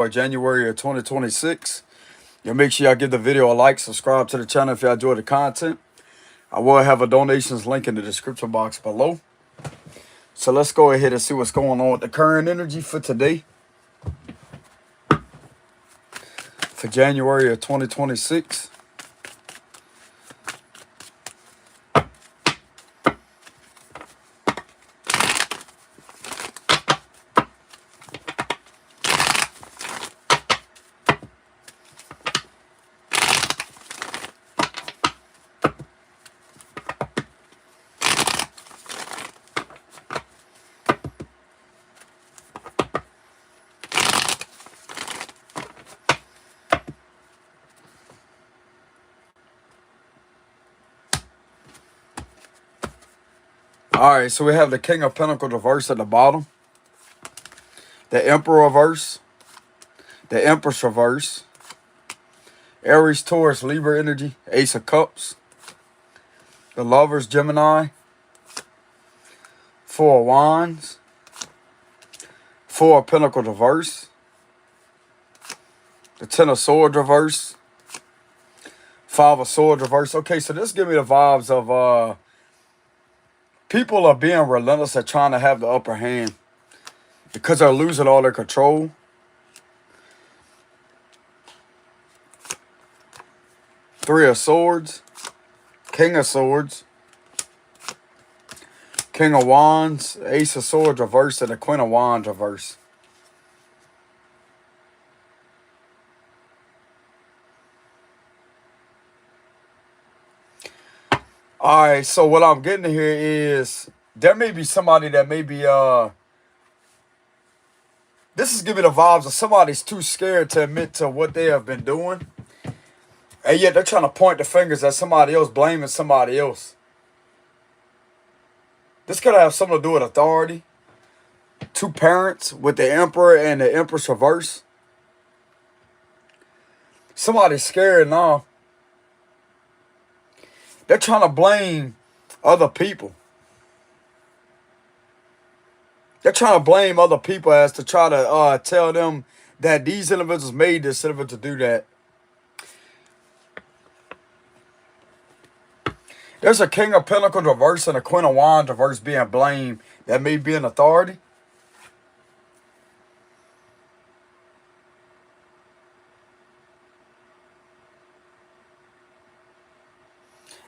for January of 2026. Y'all make sure y'all give the video a like, subscribe to the channel if y'all enjoy the content. I will have a donations link in the description box below. So let's go ahead and see what's going on with the current energy for today, for January of 2026. Alright, so we have the King of Pentacles reverse at the bottom, the Emperor reverse, the Empress reverse, Aries, Taurus, Libra energy, Ace of Cups, the Lovers, Gemini, Four of Wands, Four of Pentacles reverse, the Ten of Swords reverse, Five of Swords reverse. Okay, so this give me the vibes of people are being relentless at trying to have the upper hand because they're losing all their control. Three of Swords, King of Swords, King of Wands, Ace of Swords reverse, and the Queen of Wands reverse. Alright, so what I'm getting here is there may be somebody that may be this is giving the vibes of somebody's too scared to admit to what they have been doing. And yet they're trying to point the fingers at somebody else, blaming somebody else. This could have something to do with authority. Two parents with the Emperor and the Empress reverse. Somebody's scared now. They're trying to blame other people. They're trying to blame other people as to try to tell them that these individuals made this individual to do that. There's a King of Pentacles reverse and a Queen of Wands reverse being blamed. That may be an authority.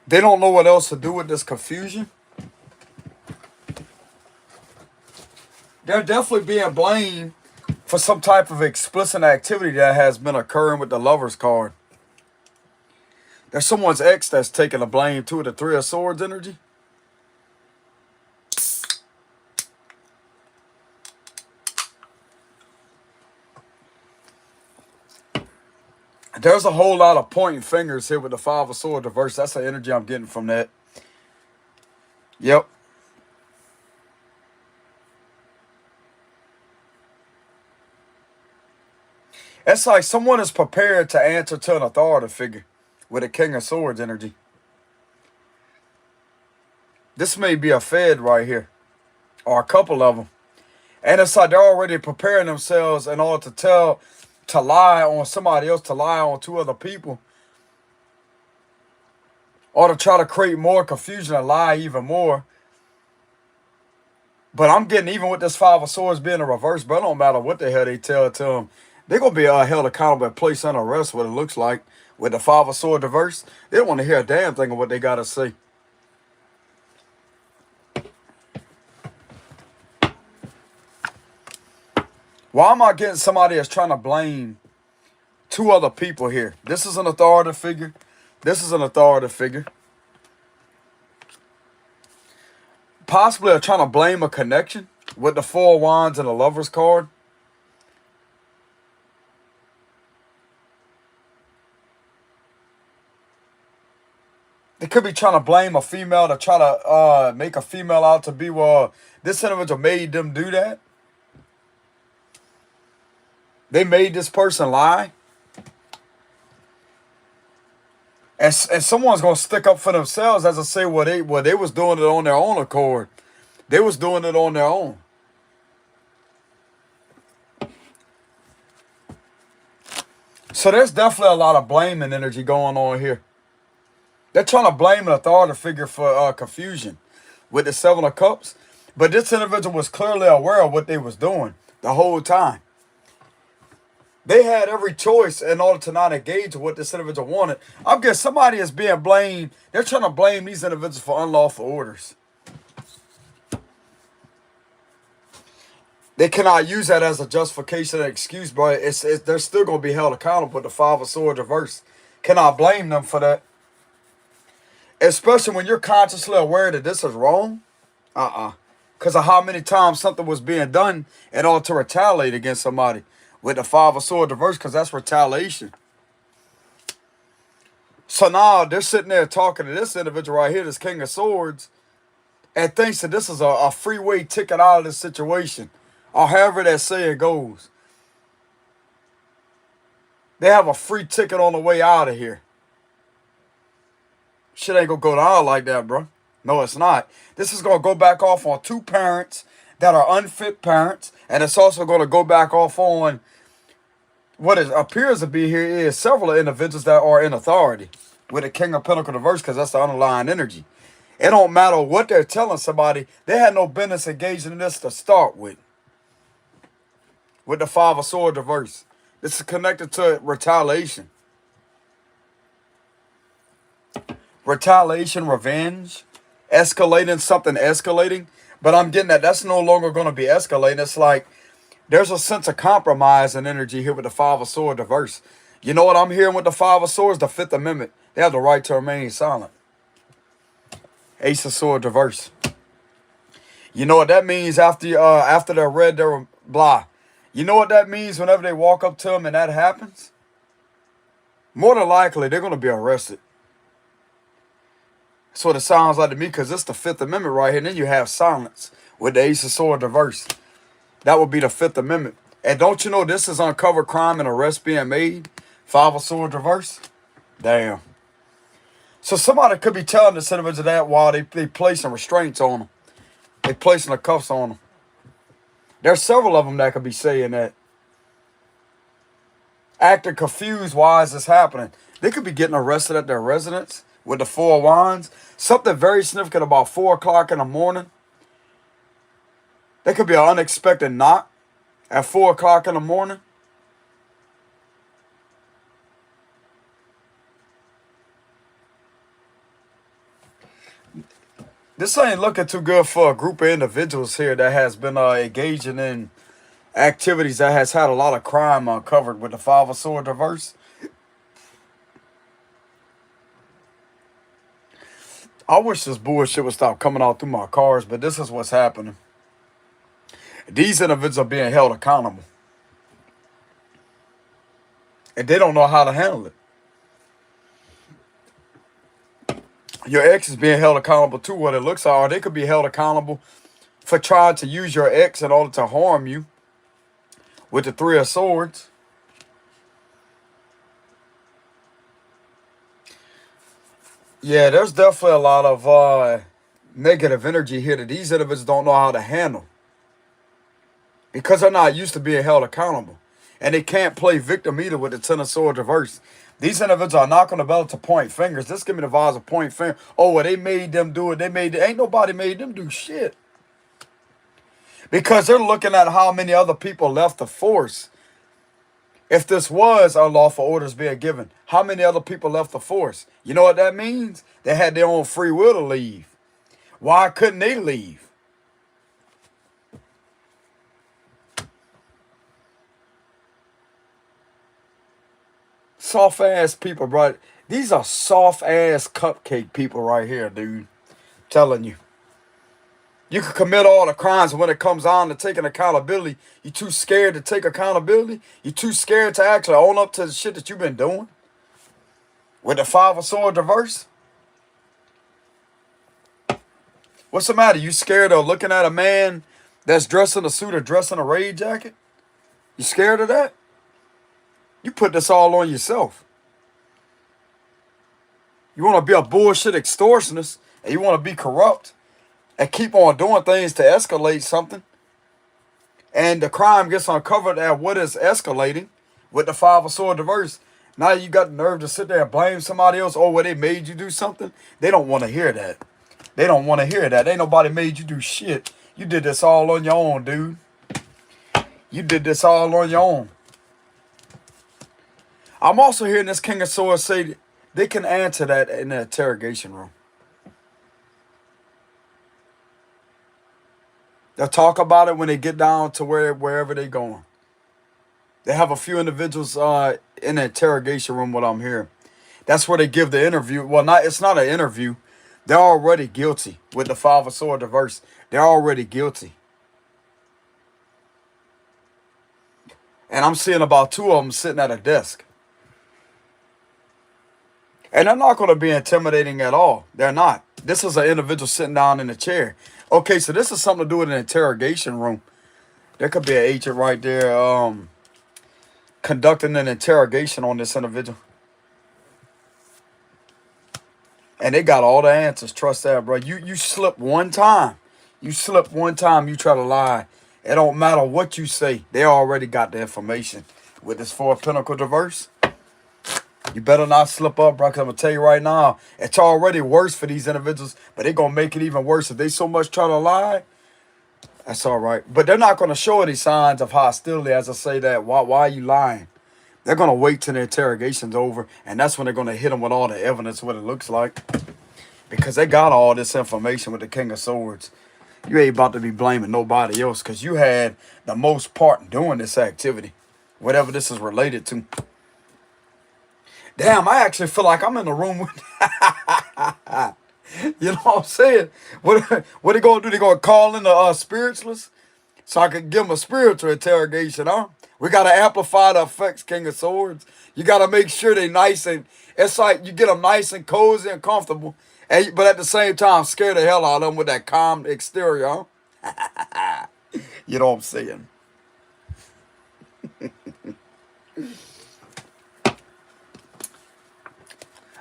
They don't know what else to do with this confusion. They're definitely being blamed for some type of explicit activity that has been occurring with the Lovers card. There's someone's ex that's taking the blame too, the Three of Swords energy. There's a whole lot of pointing fingers here with the Five of Swords reverse. That's the energy I'm getting from that. Yep. It's like someone is prepared to answer to an authority figure with a King of Swords energy. This may be a Fed right here, or a couple of them. And it's like they're already preparing themselves in order to lie on somebody else, to lie on two other people, or to try to create more confusion and lie even more. But I'm getting, even with this Five of Swords being a reverse, but it don't matter what the hell they tell to them. They're going to be held accountable and placed under arrest, what it looks like. With the Five of Swords reverse, they don't want to hear a damn thing of what they got to say. Why am I getting somebody that's trying to blame two other people here? This is an authority figure. This is an authority figure. Possibly are trying to blame a connection with the Four of Wands and the Lovers card. They could be trying to blame a female to try to make a female out to be, well, this individual made them do that. They made this person lie. And someone's going to stick up for themselves as I say, well, they was doing it on their own accord. They was doing it on their own. So there's definitely a lot of blaming energy going on here. They're trying to blame an authority figure for confusion with the Seven of Cups. But this individual was clearly aware of what they was doing the whole time. They had every choice in order to not engage with what this individual wanted. I'm guessing somebody is being blamed. They're trying to blame these individuals for unlawful orders. They cannot use that as a justification and excuse, but they're still going to be held accountable with the Five of Swords reverse. Cannot blame them for that. Especially when you're consciously aware that this is wrong. Because of how many times something was being done in order to retaliate against somebody with the Five of Swords reverse, because that's retaliation. So now they're sitting there talking to this individual right here, this King of Swords, and thinks that this is a freeway ticket out of this situation, or however that saying goes. They have a free ticket on the way out of here. Shit ain't gonna go down like that, bro. No, it's not. This is gonna go back off on two parents that are unfit parents, and it's also gonna go back off on what it appears to be here is several individuals that are in authority with the King of Pentacles reverse, because that's the underlying energy. It don't matter what they're telling somebody. They had no business engaging in this to start with the Five of Swords reverse. This is connected to retaliation. Retaliation, revenge, escalating, something escalating. But I'm getting that that's no longer going to be escalating. It's like there's a sense of compromise and energy here with the Five of Swords reverse. You know what I'm hearing with the Five of Swords? The Fifth Amendment. They have the right to remain silent. Ace of Swords reverse. You know what that means after they're read their blah. You know what that means whenever they walk up to them and that happens? More than likely, they're going to be arrested. That's what it sounds like to me, because it's the Fifth Amendment right here. And then you have silence with the Ace of Swords reverse. That would be the Fifth Amendment. And don't you know this is uncovered crime and arrest being made? Five of Swords reverse? Damn. So somebody could be telling this individual that while they placing restraints on them. They placing the cuffs on them. There's several of them that could be saying that. Acting confused, why is this happening? They could be getting arrested at their residence with the Four of Wands. Something very significant about 4 o'clock in the morning. There could be an unexpected knock at 4 o'clock in the morning. This ain't looking too good for a group of individuals here that has been engaging in activities that has had a lot of crime uncovered with the Five of Swords reverse. I wish this bullshit would stop coming out through my cars, but this is what's happening. These individuals are being held accountable. And they don't know how to handle it. Your ex is being held accountable too, what it looks like. Or they could be held accountable for trying to use your ex in order to harm you with the Three of Swords. Yeah, there's definitely a lot of negative energy here that these individuals don't know how to handle. Because they're not used to being held accountable. And they can't play victim either with the Ten of Swords reverse. These individuals are not going to be able to point fingers. This give me the vibes of point finger. Oh, well, they made them do it. Ain't nobody made them do shit. Because they're looking at how many other people left the force. If this was unlawful orders being given, how many other people left the force? You know what that means? They had their own free will to leave. Why couldn't they leave? Soft ass people, bro. These are soft ass cupcake people right here, dude. Telling you. You can commit all the crimes, and when it comes on to taking accountability, you're too scared to take accountability. You're too scared to actually own up to the shit that you've been doing. With the Five of Swords reverse. What's the matter? You scared of looking at a man that's dressed in a suit or dressed in a raid jacket? You scared of that? You put this all on yourself. You want to be a bullshit extortionist, and you want to be corrupt, and keep on doing things to escalate something, and the crime gets uncovered at what is escalating with the Five of Swords reverse. Now you got the nerve to sit there and blame somebody else. Oh, well, they made you do something. They don't want to hear that. They don't want to hear that. Ain't nobody made you do shit. You did this all on your own, dude. You did this all on your own. I'm also hearing this King of Swords say they can answer that in the interrogation room. They'll talk about it when they get down to wherever they're going. They have a few individuals in the interrogation room, what I'm hearing. That's where they give the interview. Well, it's not an interview. They're already guilty with the Five of Swords reverse. They're already guilty. And I'm seeing about 2 of them sitting at a desk. And they're not going to be intimidating at all. They're not. This is an individual sitting down in a chair. Okay, so this is something to do with an interrogation room. There could be an agent right there conducting an interrogation on this individual. And they got all the answers. Trust that, bro. You slip one time. You slip one time, you try to lie. It don't matter what you say. They already got the information. With this 4 of Pentacles reverse, you better not slip up, bro, because I'm going to tell you right now, it's already worse for these individuals, but they're going to make it even worse. If they so much try to lie, that's all right. But they're not going to show any signs of hostility as I say that. Why are you lying? They're going to wait till the interrogation's over, and that's when they're going to hit them with all the evidence, what it looks like. Because they got all this information with the King of Swords. You ain't about to be blaming nobody else because you had the most part in doing this activity, whatever this is related to. Damn, I actually feel like I'm in the room with... You know what I'm saying? What they going to do? They going to call in the spiritualists so I can give them a spiritual interrogation, huh? We got to amplify the effects, King of Swords. You got to make sure they nice and... It's like you get them nice and cozy and comfortable, but at the same time, scare the hell out of them with that calm exterior, huh? You know what I'm saying?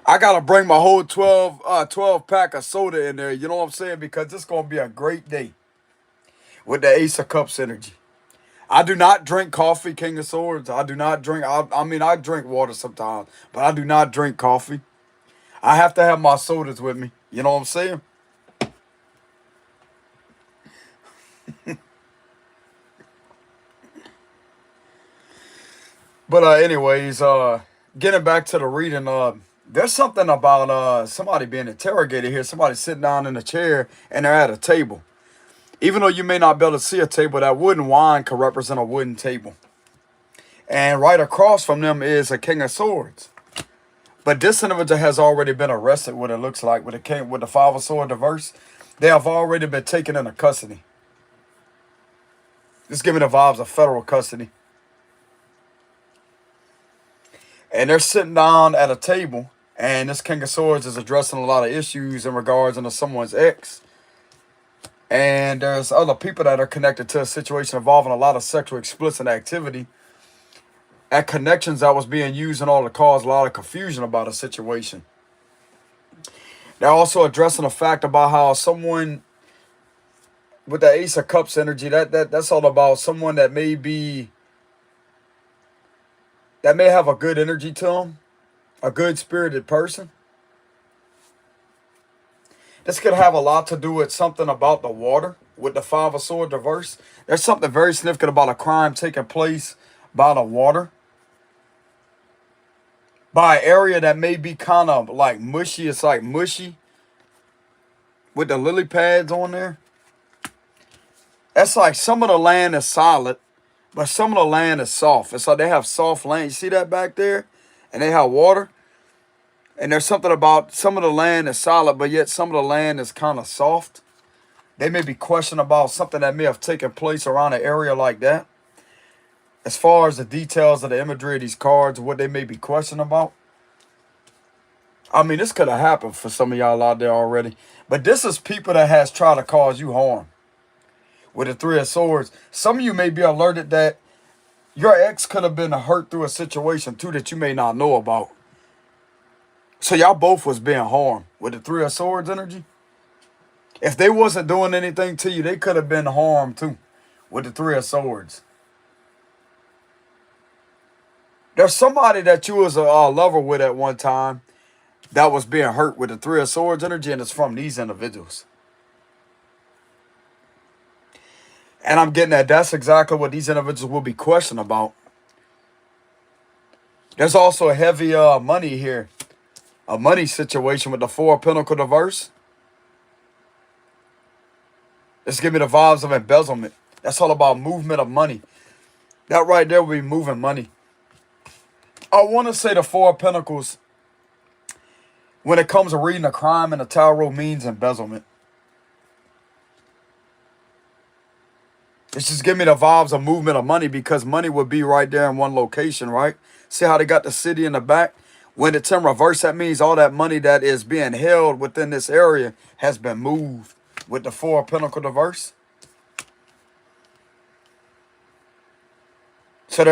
I got to bring my whole 12 pack of soda in there, you know what I'm saying? Because this is going to be a great day with the Ace of Cups energy. I do not drink coffee, King of Swords. I do not drink, I mean, I drink water sometimes, but I do not drink coffee. I have to have my sodas with me, you know what I'm saying? But anyways, getting back to the reading, there's something about somebody being interrogated here. Somebody sitting down in a chair and they're at a table. Even though you may not be able to see a table, that wooden wine could represent a wooden table. And right across from them is a King of Swords. But this individual has already been arrested, what it looks like, with the Five of Swords reverse. They have already been taken into custody. This giving the vibes of federal custody. And they're sitting down at a table, and this King of Swords is addressing a lot of issues in regards to someone's ex. And there's other people that are connected to a situation involving a lot of sexual explicit activity at connections that was being used in order to cause a lot of confusion about a situation. They're also addressing the fact about how someone with the Ace of Cups energy, that's all about someone that may have a good energy to them, a good spirited person. This could have a lot to do with something about the water with the Five of Swords reverse. There's something very significant about a crime taking place by the water. By an area that may be kind of like mushy. It's like mushy with the lily pads on there. That's like some of the land is solid, but some of the land is soft. It's like they have soft land. You see that back there? And they have water. And there's something about some of the land is solid, but yet some of the land is kind of soft. They may be questioning about something that may have taken place around an area like that. As far as the details of the imagery of these cards, what they may be questioning about. I mean, this could have happened for some of y'all out there already. But this is people that has tried to cause you harm. With the Three of Swords, some of you may be alerted that your ex could have been hurt through a situation too that you may not know about. So y'all both was being harmed with the Three of Swords energy. If they wasn't doing anything to you, they could have been harmed too with the Three of Swords. There's somebody that you was a lover with at one time that was being hurt with the Three of Swords energy, and it's from these individuals. And I'm getting that that's exactly what these individuals will be questioned about. There's also a heavy money here. A money situation with the Four of Pentacles reverse. It's giving me the vibes of embezzlement. That's all about movement of money. That right there will be moving money. I want to say the Four of Pentacles, when it comes to reading a crime in the tarot, means embezzlement. It's just giving me the vibes of movement of money, because money would be right there in one location, right? See how they got the city in the back? When it's in reverse, that means all that money that is being held within this area has been moved with the Four of Pentacles reverse. So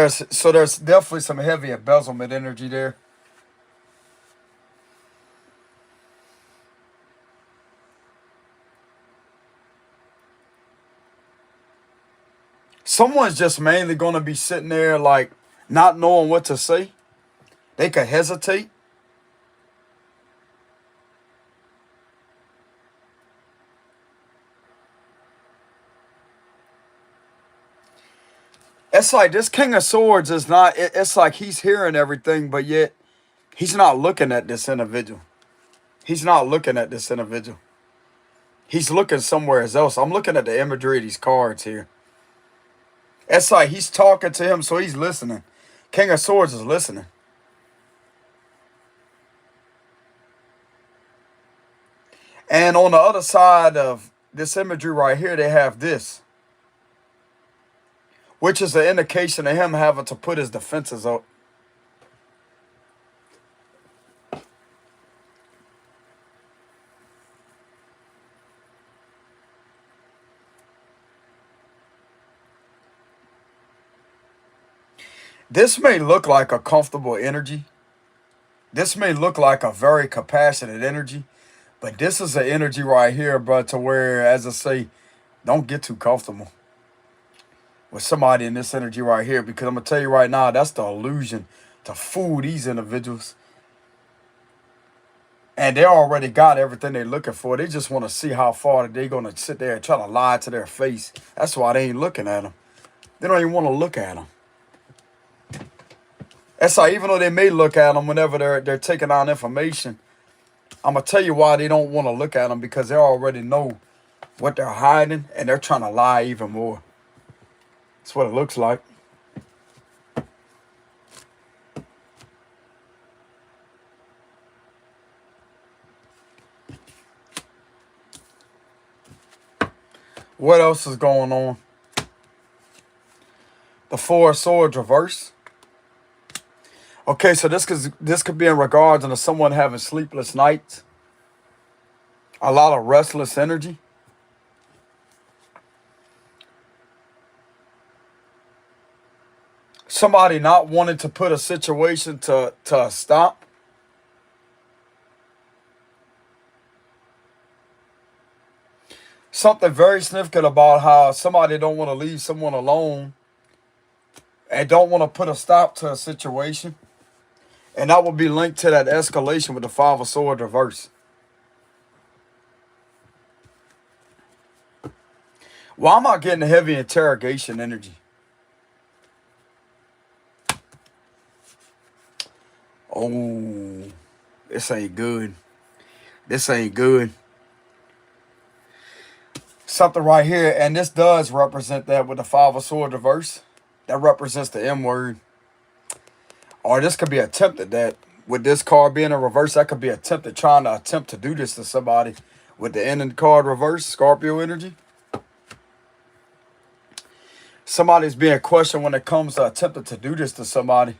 there's definitely some heavy embezzlement energy there. Someone's just mainly going to be sitting there like not knowing what to say. They could hesitate. It's like this King of Swords is not, it's like he's hearing everything, but yet he's not looking at this individual. He's not looking at this individual. He's looking somewhere else. I'm looking at the imagery of these cards here. It's like he's talking to him, so he's listening. King of Swords is listening. And on the other side of this imagery right here, they have this, which is an indication of him having to put his defenses up. This may look like a comfortable energy. This may look like a very compassionate energy. But this is an energy right here, bro, to where, as I say, don't get too comfortable with somebody in this energy right here. Because I'm going to tell you right now, that's the illusion to fool these individuals. And they already got everything they're looking for. They just want to see how far they're going to sit there and try to lie to their face. That's why they ain't looking at them. They don't even want to look at them. That's why even though they may look at them whenever they're taking out information, I'm going to tell you why they don't want to look at them, because they already know what they're hiding, and they're trying to lie even more. That's what it looks like. What else is going on? The Four of Swords reverse. Okay, so this could be in regards to someone having sleepless nights. A lot of restless energy. Somebody not wanting to put a situation to a stop. Something very significant about how somebody don't want to leave someone alone and don't want to put a stop to a situation. And that will be linked to that escalation with the Five of Swords reverse. Why am I getting heavy interrogation energy? Oh, this ain't good. This ain't good. Something right here, and this does represent that with the Five of Swords reverse. That represents the M word. Or this could be attempted that with this card being in reverse, that could be attempted, trying to attempt to do this to somebody with the ending card reverse, Scorpio energy. Somebody's being questioned when it comes to attempting to do this to somebody.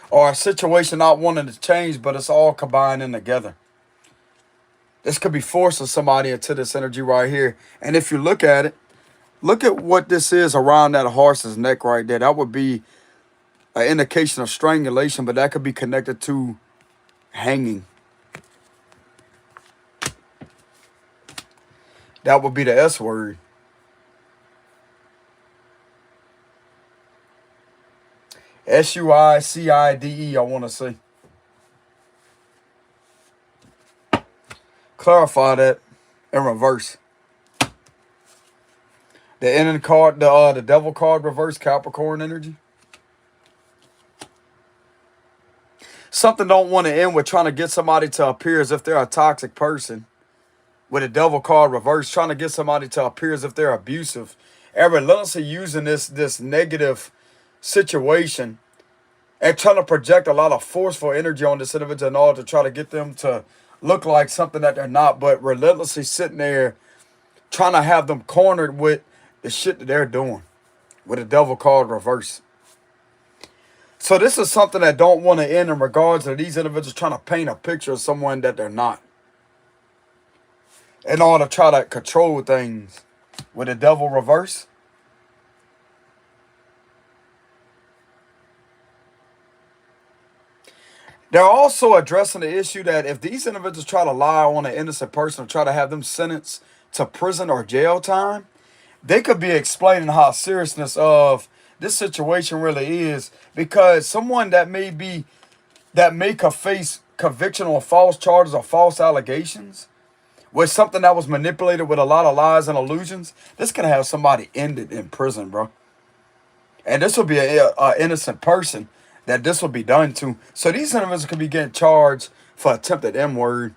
Or a situation not wanting to change, but it's all combining together. This could be forcing somebody into this energy right here. And if you look at it, look at what this is around that horse's neck right there. That would be an indication of strangulation, but that could be connected to hanging. That would be the S word. Suicide, I want to say. Clarify that in reverse. The ending card, the devil card reverse, Capricorn energy. Something don't want to end with trying to get somebody to appear as if they're a toxic person. With a devil card reverse, trying to get somebody to appear as if they're abusive. And relentlessly using this negative situation and trying to project a lot of forceful energy on this individual in order to try to get them to look like something that they're not, but relentlessly sitting there trying to have them cornered with the shit that they're doing with a devil card reverse. So this is something that don't want to end in regards to these individuals trying to paint a picture of someone that they're not, in order to try to control things with a devil reverse. They're also addressing the issue that if these individuals try to lie on an innocent person or try to have them sentenced to prison or jail time, they could be explaining how seriousness of this situation really is, because someone that may could face conviction on false charges or false allegations with something that was manipulated with a lot of lies and illusions, this can have somebody ended in prison, bro. And this will be a innocent person that this will be done to. So these individuals could be getting charged for attempted M-word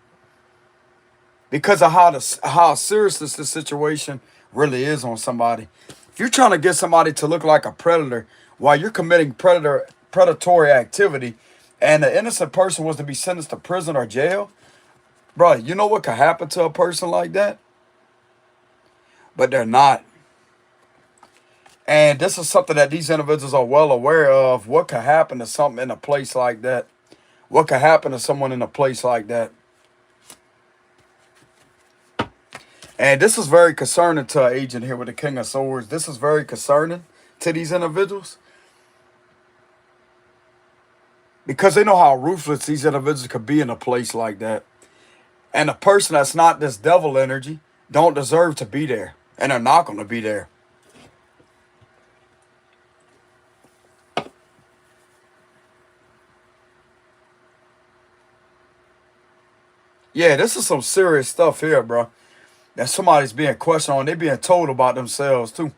because of how serious this situation really is on somebody. If you're trying to get somebody to look like a predator while you're committing predatory activity, and an innocent person was to be sentenced to prison or jail, bro, you know what could happen to a person like that? But they're not. And this is something that these individuals are well aware of. What could happen to something in a place like that? What could happen to someone in a place like that? And this is very concerning to an agent here with the King of Swords. This is very concerning to these individuals, because they know how ruthless these individuals could be in a place like that. And a person that's not this devil energy don't deserve to be there. And they're not going to be there. Yeah, this is some serious stuff here, bro. That somebody's being questioned on. They're being told about themselves, too.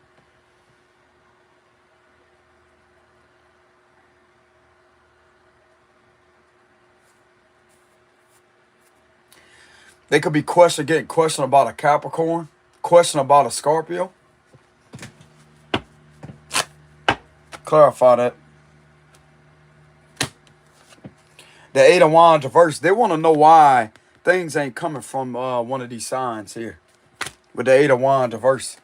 They could be getting questioned about a Capricorn, questioned about a Scorpio. Clarify that. The Eight of Wands reverse. They want to know why things ain't coming from one of these signs here. With the Eight of Wands reverse.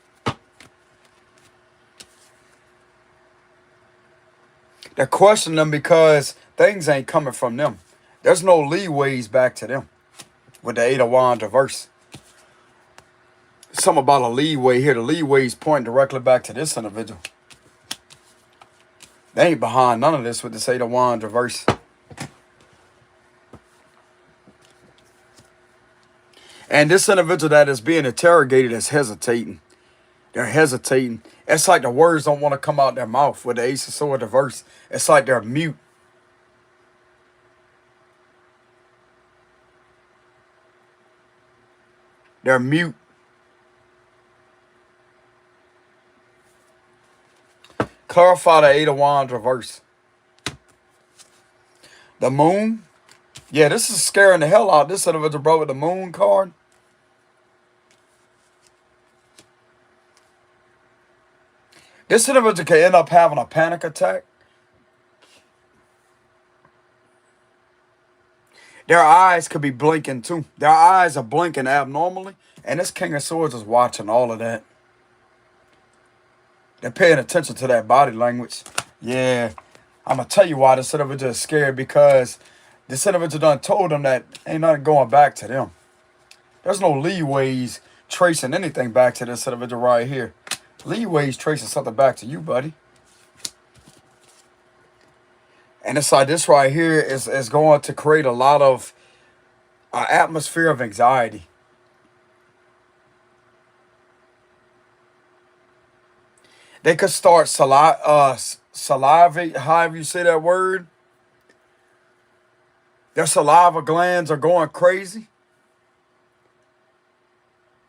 They're questioning them because things ain't coming from them. There's no leeways back to them. With the Eight of Wands reverse. Something about a leeway here. The leeways point directly back to this individual. They ain't behind none of this with this Eight of Wands reverse. And this individual that is being interrogated is hesitating. They're hesitating. It's like the words don't want to come out their mouth with the Ace of Swords reverse. It's like they're mute. They're mute. Clarify the Eight of Wands reverse. The Moon. Yeah, this is scaring the hell out of this individual, bro, with the Moon card. This individual can end up having a panic attack. Their eyes could be blinking too. Their eyes are blinking abnormally. And this King of Swords is watching all of that. They're paying attention to that body language. Yeah. I'm going to tell you why this individual is scared. Because this individual done told them that ain't nothing going back to them. There's no leeways tracing anything back to this individual right here. Leeways tracing something back to you, buddy. And it's like this right here is going to create a lot of atmosphere of anxiety. They could start salivate, however you say that word. Their saliva glands are going crazy.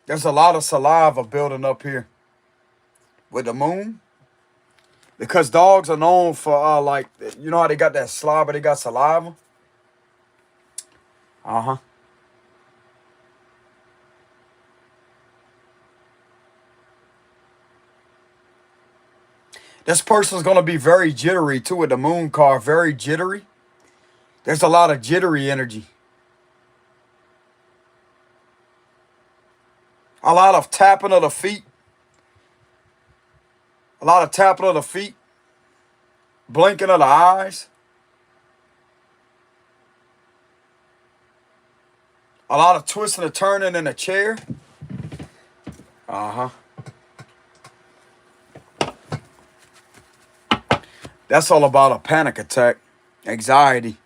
There's a lot of saliva building up here with the moon. Because dogs are known for, like, you know how they got that slobber, they got saliva? Uh-huh. This person's going to be very jittery, too, with the moon card. Very jittery. There's a lot of jittery energy. A lot of tapping of the feet. A lot of tapping of the feet. Blinking of the eyes. A lot of twisting and turning in the chair. Uh-huh. That's all about a panic attack. Anxiety.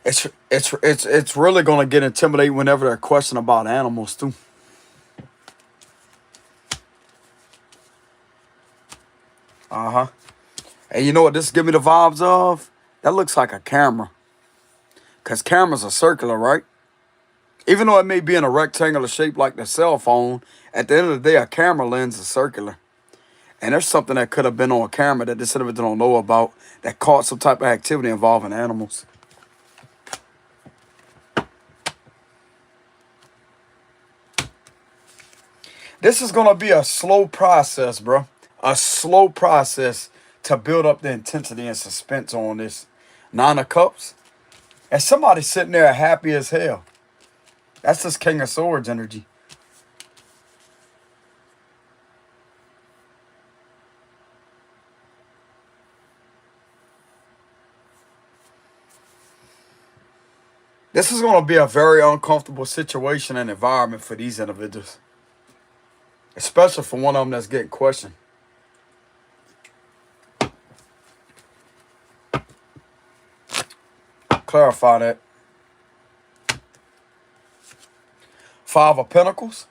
It's really gonna get intimidating whenever they're questioning about animals too. Uh-huh. And you know what this give me the vibes of? That looks like a camera. Because cameras are circular, right? Even though it may be in a rectangular shape like the cell phone, at the end of the day, a camera lens is circular. And there's something that could have been on camera that this individual don't know about that caught some type of activity involving animals. This is going to be a slow process, bro. A slow process to build up the intensity and suspense on this Nine of Cups. And somebody sitting there happy as hell. That's this King of Swords energy. This is going to be a very uncomfortable situation and environment for these individuals. Especially for one of them that's getting questioned. Clarify that. Five of Pentacles.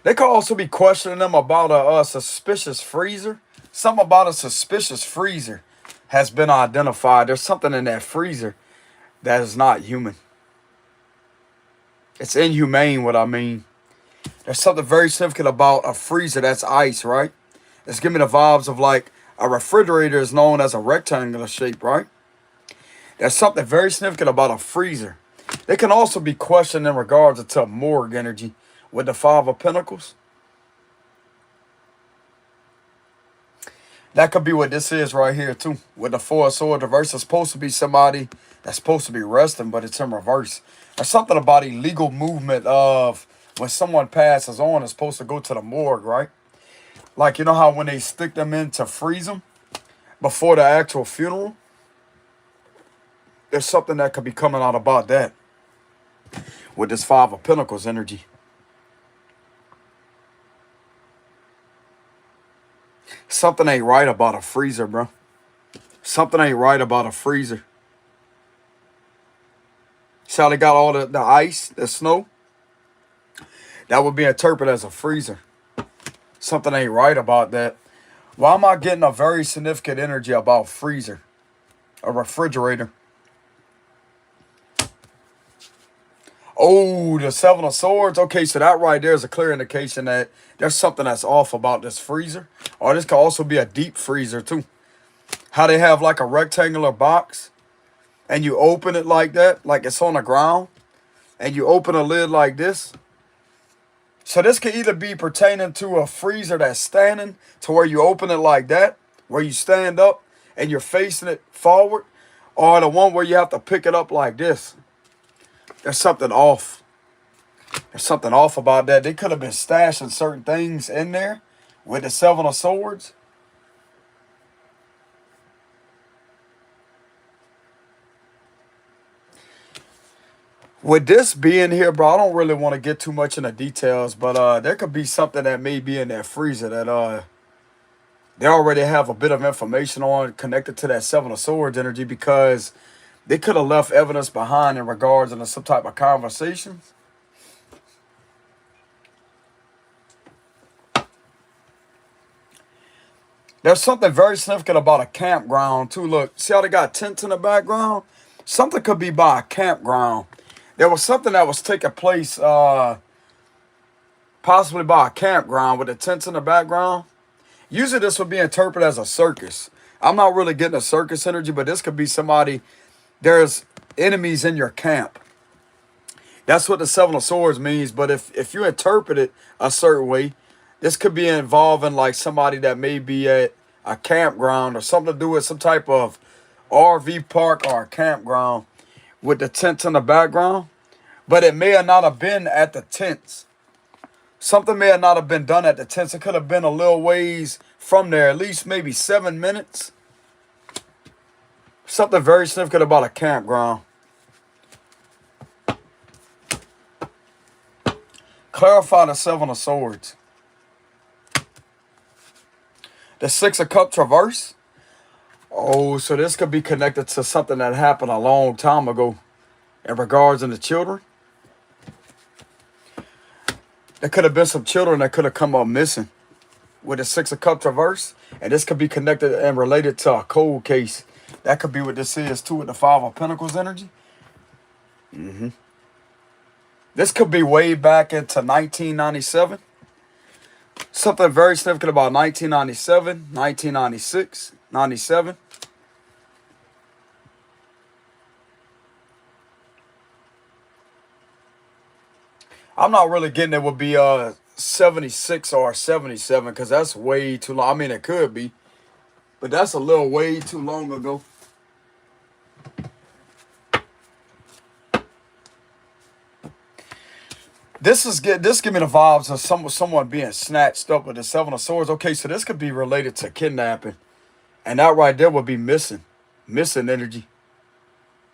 They could also be questioning them about a suspicious freezer. Something about a suspicious freezer has been identified. There's something in that freezer that is not human. It's inhumane, what I mean. There's something very significant about a freezer that's ice, right? It's giving me the vibes of like a refrigerator is known as a rectangular shape, right? There's something very significant about a freezer. They can also be questioned in regards to morgue energy with the Five of Pentacles. That could be what this is right here too. With the Four of Swords reverse, it's supposed to be somebody that's supposed to be resting, but it's in reverse. There's something about illegal movement of when someone passes on, it's supposed to go to the morgue, right? Like, you know how when they stick them in to freeze them before the actual funeral? There's something that could be coming out about that with this Five of Pentacles energy. Something ain't right about a freezer, bro. Something ain't right about a freezer. See how they got all the ice, the snow? That would be interpreted as a freezer. Something ain't right about that. Why am I getting a very significant energy about freezer? A refrigerator. Oh, the Seven of Swords. Okay, so that right there is a clear indication that there's something that's off about this freezer. Or this could also be a deep freezer too. How they have like a rectangular box and you open it like that, like it's on the ground, and you open a lid like this. So this could either be pertaining to a freezer that's standing to where you open it like that, where you stand up and you're facing it forward, or the one where you have to pick it up like this. There's something off. There's something off about that. They could have been stashing certain things in there with the Seven of Swords. With this being here, bro, I don't really want to get too much into details, but there could be something that may be in that freezer that they already have a bit of information on connected to that Seven of Swords energy, because they could have left evidence behind in regards to some type of conversations. There's something very significant about a campground too. Look, see how they got tents in the background? Something could be by a campground. There was something that was taking place possibly by a campground with the tents in the background. Usually this would be interpreted as a circus. I'm not really getting a circus energy, but this could be somebody, there's enemies in your camp. That's what the Seven of Swords means. But if you interpret it a certain way, this could be involving like somebody that may be at a campground or something to do with some type of RV park or a campground with the tents in the background. But it may have not have been at the tents. Something may have not have been done at the tents. It could have been a little ways from there, at least maybe 7 minutes. Something very significant about a campground. Clarify the Seven of Swords. The Six of Cups reverse. Oh, so this could be connected to something that happened a long time ago in regards to the children. There could have been some children that could have come up missing with the Six of Cups reverse. And this could be connected and related to a cold case. That could be what this is too, with the Five of Pentacles energy. This could be way back into 1997. Something very significant about 1997, 1996, 97. I'm not really getting it would be 76 or 77, because that's way too long. I mean, it could be, but that's a little way too long ago. This give me the vibes of someone being snatched up with the Seven of Swords. Okay, so this could be related to kidnapping, and that right there would be missing energy.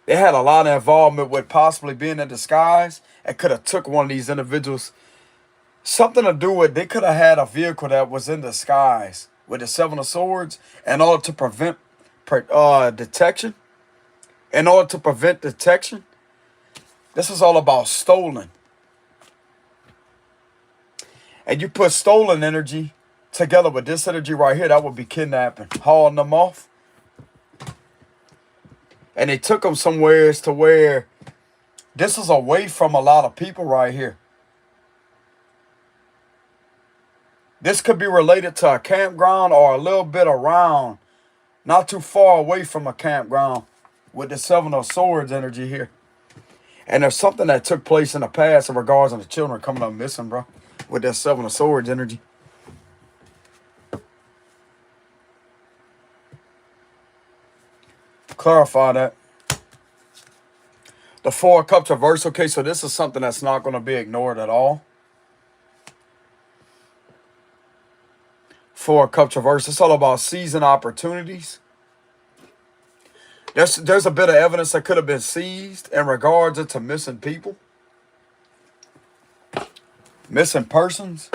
They had a lot of involvement with possibly being in disguise and could have took one of these individuals. Something to do with, they could have had a vehicle that was in disguise with the Seven of Swords in order to prevent detection. In order to prevent detection. This is all about stolen. And you put stolen energy together with this energy right here, that would be kidnapping, hauling them off. And they took them somewhere to where this is away from a lot of people right here. This could be related to a campground or a little bit around, not too far away from a campground with the Seven of Swords energy here. And there's something that took place in the past in regards to the children coming up missing, bro, with that Seven of Swords energy. Clarify that. The Four of Cups reverse. Okay, so this is something that's not going to be ignored at all. Four of Cups reverse. It's all about seizing opportunities. There's a bit of evidence that could have been seized in regards to missing people. Missing persons.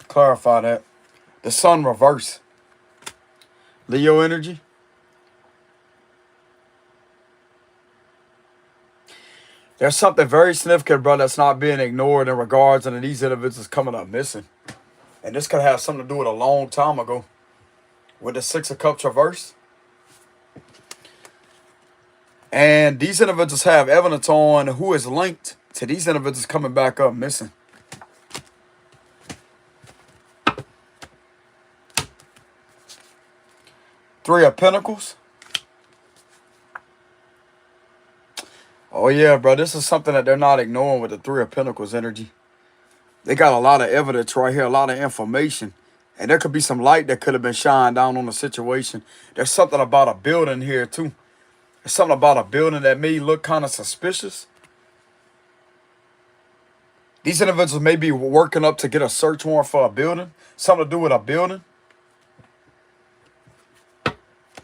Clarify that. The Sun reverse. Leo energy. There's something very significant, bro, that's not being ignored in regards to these individuals coming up missing. And this could have something to do with a long time ago. With the Six of Cups reverse. And these individuals have evidence on who is linked to these individuals coming back up missing. Three of Pentacles. Oh yeah, bro, this is something that they're not ignoring with the Three of Pentacles energy. They got a lot of evidence right here, a lot of information. And there could be some light that could have been shined down on the situation. There's something about a building here too. There's something about a building that may look kind of suspicious. These individuals may be working up to get a search warrant for a building. Something to do with a building.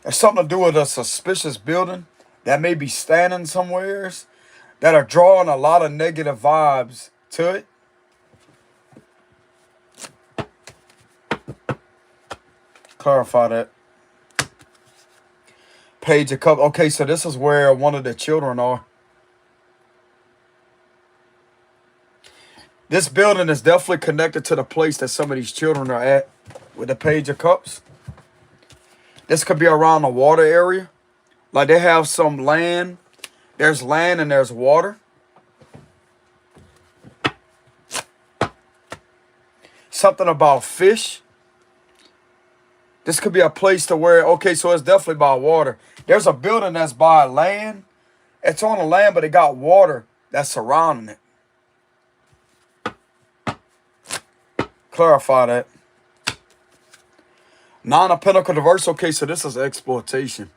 There's something to do with a suspicious building that may be standing somewheres that are drawing a lot of negative vibes to it. Clarify that. Page of Cups. Okay, so this is where one of the children are. This building is definitely connected to the place that some of these children are at with the Page of Cups. This could be around the water area. Like they have some land. There's land and there's water. Something about fish. This could be a place to where, okay, so it's definitely by water. There's a building that's by land. It's on the land, but it got water that's surrounding it. Clarify that. Nine of Pentacles reverse. Okay, so this is exploitation.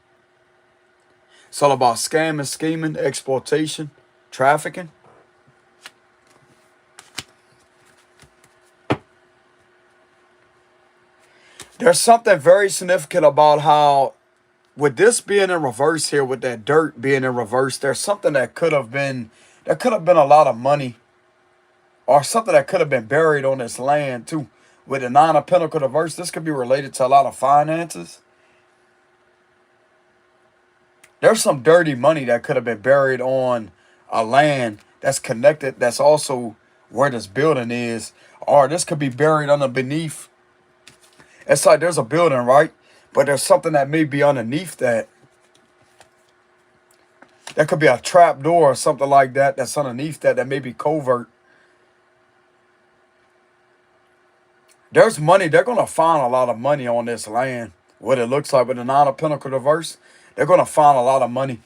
It's all about scamming, scheming, exploitation, trafficking. There's something very significant about how, with this being in reverse here, with that dirt being in reverse, there's something that could have been, there could have been a lot of money or something that could have been buried on this land too. With the Nine of Pentacles reverse, this could be related to a lot of finances. There's some dirty money that could have been buried on a land that's connected, that's also where this building is. Or this could be buried beneath. It's like there's a building, right? But there's something that may be underneath that. There could be a trap door or something like that that's underneath that may be covert. There's money. They're going to find a lot of money on this land. What it looks like with the Nine of Pentacles reverse. They're going to find a lot of money.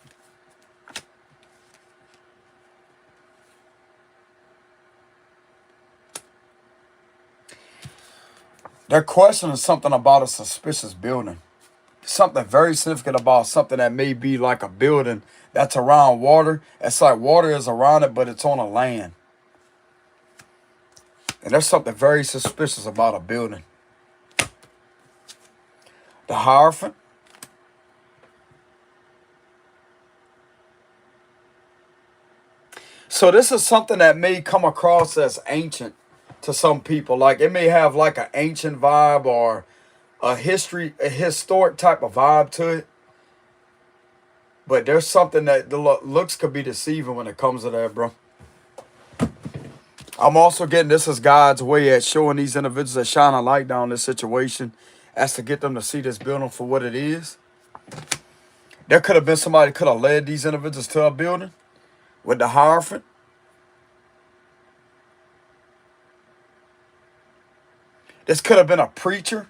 They're questioning something about a suspicious building. Something very significant about something that may be like a building that's around water. It's like water is around it, but it's on a land. And there's something very suspicious about a building. The Hierophant. So this is something that may come across as ancient to some people. Like it may have like an ancient vibe or a historic type of vibe to it. But there's something that the looks could be deceiving when it comes to that, bro. I'm also getting this is God's way at showing these individuals that shine a light down this situation as to get them to see this building for what it is. There could have been somebody could have led these individuals to a building with the Hierophant. This could have been a preacher,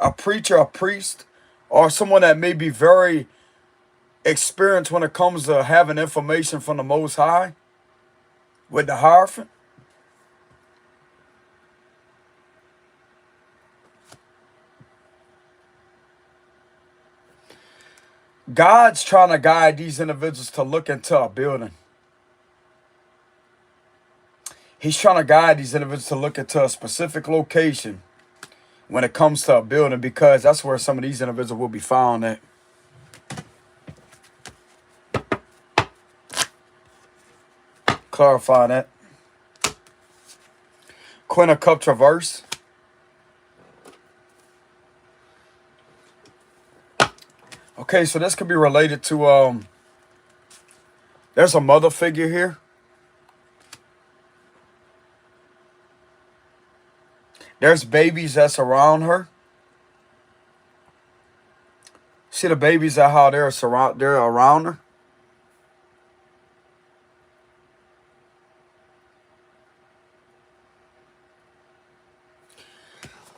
a priest, or someone that may be very experienced when it comes to having information from the Most High with the Hierophant. God's trying to guide these individuals to look into a building. He's trying to guide these individuals to look into a specific location when it comes to a building, because that's where some of these individuals will be found at. Clarify that. Queen of Cups reverse. Okay, so this could be related to, there's a mother figure here. There's babies that's around her. See the babies that how they're around her.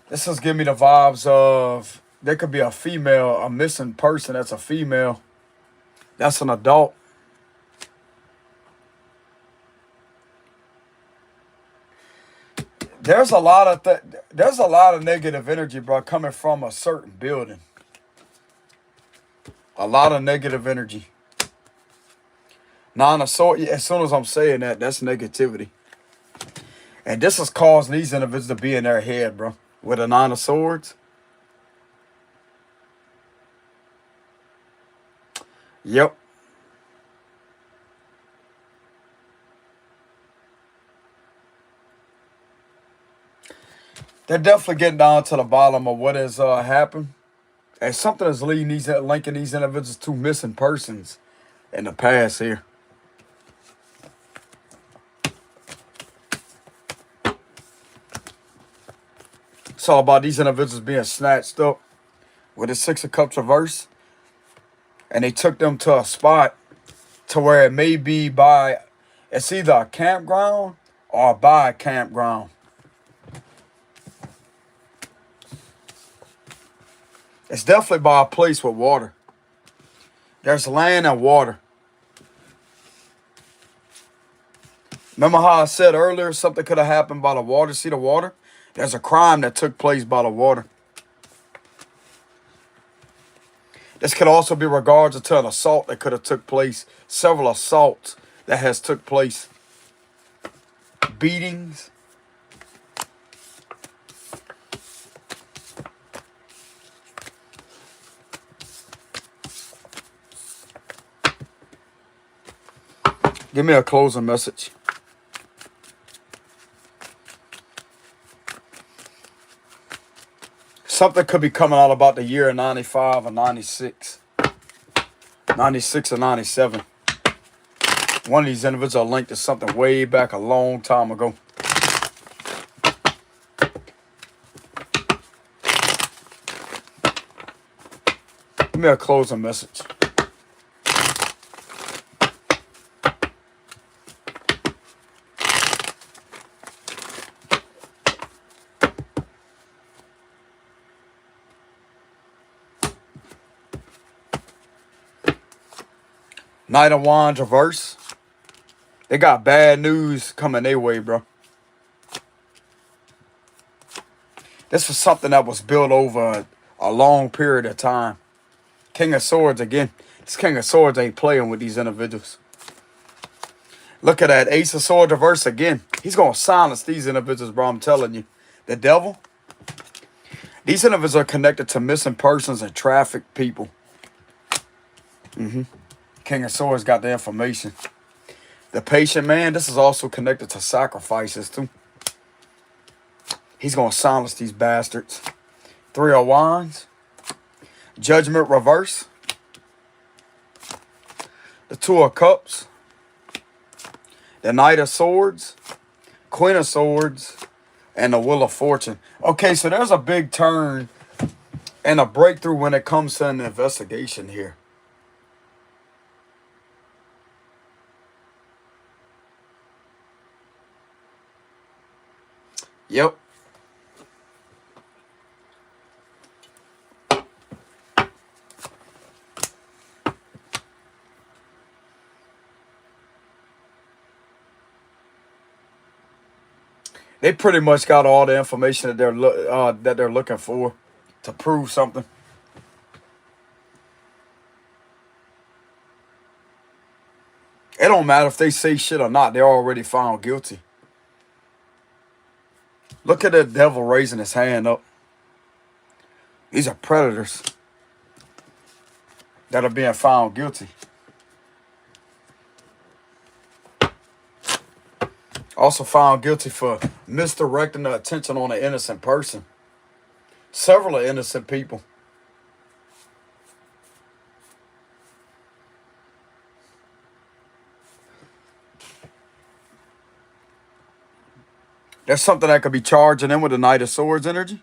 This is giving me the vibes of there could be a female, a missing person that's a female. That's an adult. There's a lot of negative energy, bro, coming from a certain building. A lot of negative energy. Nine of Swords, as soon as I'm saying that, that's negativity. And this is causing these individuals to be in their head, bro. With a Nine of Swords. Yep. They're definitely getting down to the bottom of what has happened. And something is leading these, linking these individuals to missing persons in the past here. It's all about these individuals being snatched up with the Six of Cups reverse. And they took them to a spot to where it may be by, it's either a campground or by a campground. It's definitely by a place with water. There's land and water. Remember how I said earlier something could have happened by the water? See the water? There's a crime that took place by the water. This could also be regards to an assault that could have took place. Several assaults that has took place. Beatings. Give me a closing message. Something could be coming out about the year 95 or 96. 96 or 97. One of these individuals are linked to something way back a long time ago. Give me a closing message. Knight of Wands reverse. They got bad news coming their way, bro. This was something that was built over a long period of time. King of Swords again. This King of Swords ain't playing with these individuals. Look at that Ace of Swords reverse again. He's going to silence these individuals, bro. I'm telling you. The devil. These individuals are connected to missing persons and trafficked people. King of Swords got the information. The patient man, this is also connected to sacrifices too. He's going to silence these bastards. Three of Wands. Judgment reverse. The Two of Cups. The Knight of Swords. Queen of Swords. And the Wheel of Fortune. Okay, so there's a big turn and a breakthrough when it comes to an investigation here. Yep. They pretty much got all the information that they're looking for to prove something. It don't matter if they say shit or not. They're already found guilty. Look at the devil raising his hand up. These are predators that are being found guilty. Also found guilty for misdirecting the attention on an innocent person. Several innocent people. There's something that could be charging in with the Knight of Swords energy.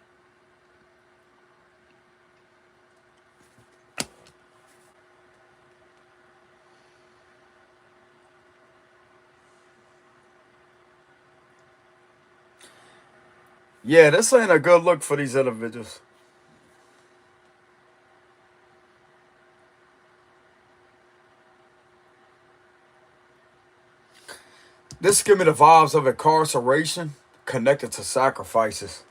Yeah, this ain't a good look for these individuals. This give me the vibes of incarceration connected to sacrifices.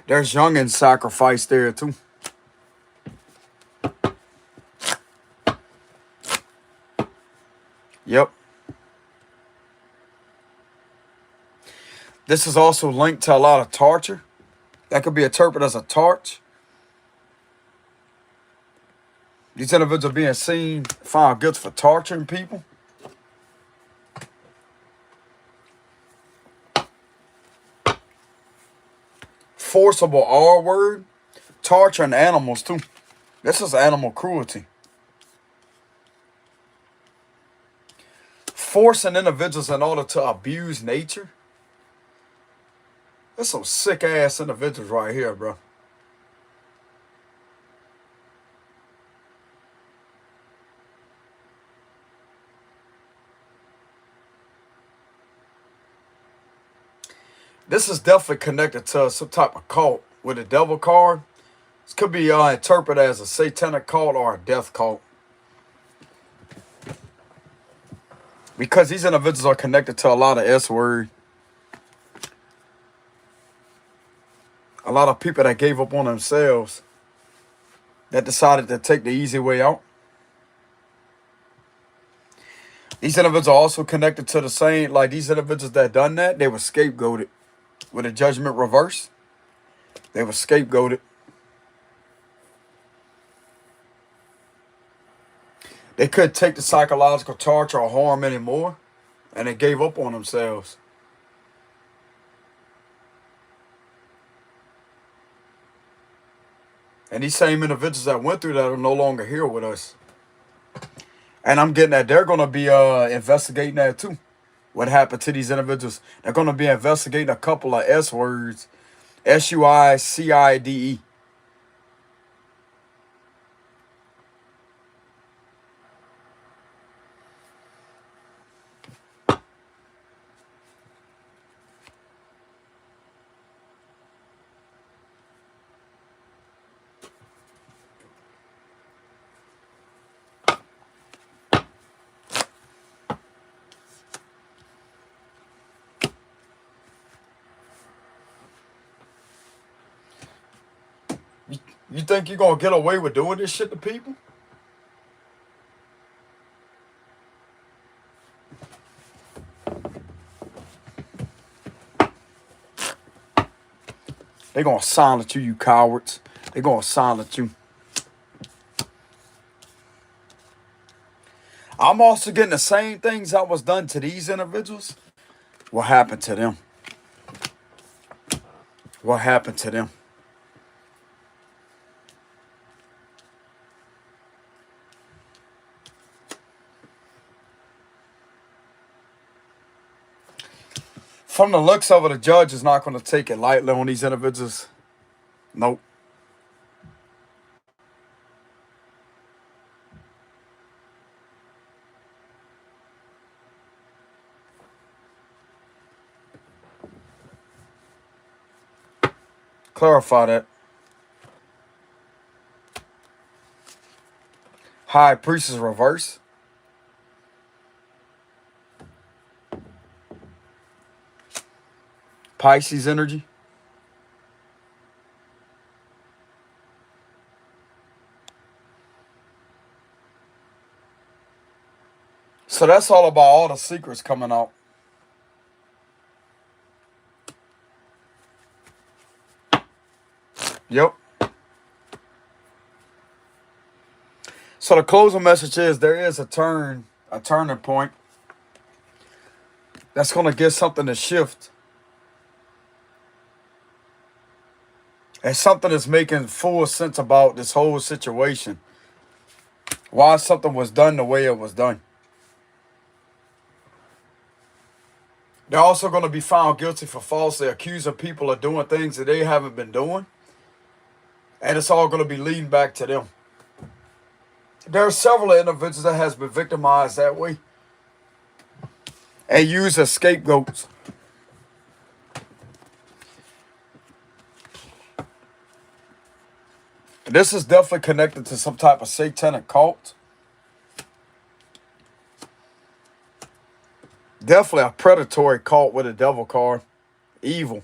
There's youngin' sacrifice there too. Yep. This is also linked to a lot of torture. That could be interpreted as a torch. These individuals are being seen, found guilty for torturing people. forcible R word, torturing animals too. This is animal cruelty. Forcing individuals in order to abuse nature. There's some sick ass individuals right here, bro. This is definitely connected to some type of cult with a devil card. This could be interpreted as a satanic cult or a death cult. Because these individuals are connected to a lot of S-word. A lot of people that gave up on themselves. That decided to take the easy way out. These individuals are also connected to the same, like these individuals that done that, they were scapegoated. With a judgment reverse, they were scapegoated. They couldn't take the psychological torture or harm anymore, and they gave up on themselves. And these same individuals that went through that are no longer here with us. And I'm getting that they're going to be investigating that too. What happened to these individuals? They're going to be investigating a couple of S words. SUICIDE. You think you're going to get away with doing this shit to people? They're going to silence you, you cowards. They're going to silence you. I'm also getting the same things that was done to these individuals. What happened to them? What happened to them? From the looks of it, the judge is not going to take it lightly on these individuals. Nope. Clarify that. High priest is reverse. Pisces energy. So that's all about all the secrets coming out. Yep. So the closing message is there is a turning point. That's going to get something to shift. And something is making full sense about this whole situation. Why something was done the way it was done. They're also going to be found guilty for falsely accusing people of doing things that they haven't been doing. And it's all going to be leading back to them. There are several individuals that has been victimized that way. And used as scapegoats. This is definitely connected to some type of satanic cult. Definitely a predatory cult with a devil card. Evil.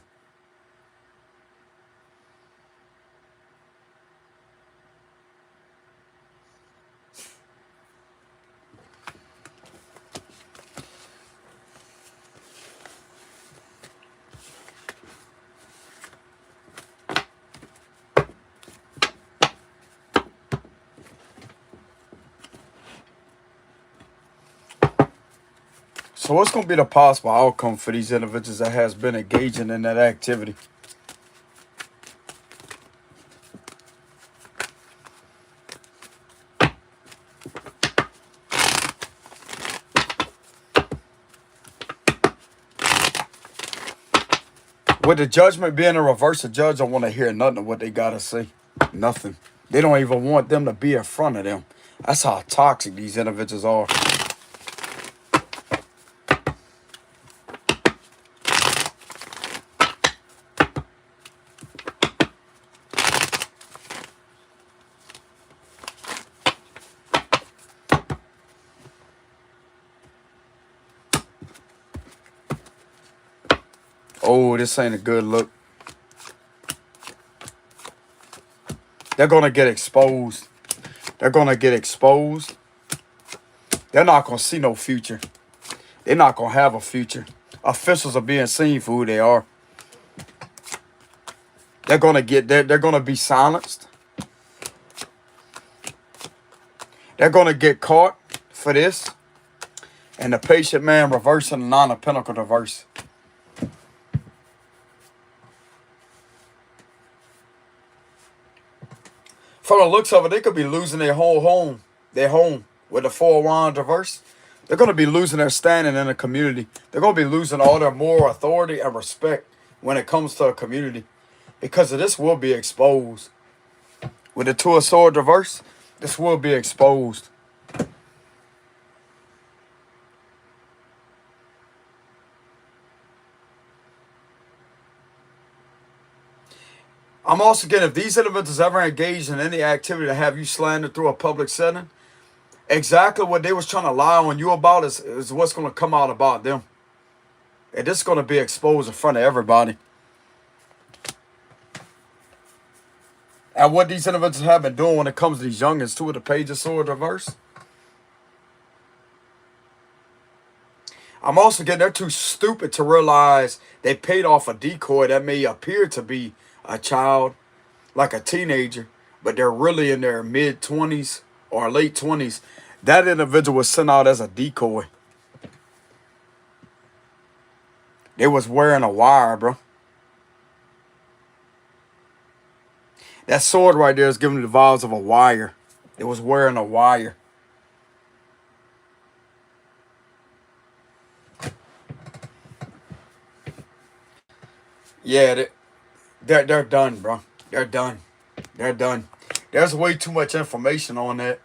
So what's going to be the possible outcome for these individuals that has been engaging in that activity? With the judgment being in reverse, the judge don't want to hear nothing of what they got to say. Nothing. They don't even want them to be in front of them. That's how toxic these individuals are. Oh, this ain't a good look. They're going to get exposed. They're going to get exposed. They're not going to see no future. They're not going to have a future. Officials are being seen for who they are. They're going to get they're going to be silenced. They're going to get caught for this. And the patient man reversing the nine of pentacles reverse. From the looks of it, they could be losing their whole home. Their home with the four of wands reverse. They're going to be losing their standing in the community. They're going to be losing all their moral authority and respect when it comes to a community. Because of this will be exposed. With the two of swords reverse, this will be exposed. I'm also getting, if these individuals ever engaged in any activity to have you slandered through a public setting, exactly what they was trying to lie on you about is what's going to come out about them. And this is going to be exposed in front of everybody. And what these individuals have been doing when it comes to these youngins, too, with the page of swords reverse. I'm also getting, they're too stupid to realize they paid off a decoy that may appear to be a child, like a teenager, but they're really in their mid-20s or late 20s. That individual was sent out as a decoy. They was wearing a wire, bro. That sword right there is giving the vibes of a wire. It was wearing a wire. Yeah, they're done, bro. They're done. They're done. There's way too much information on that.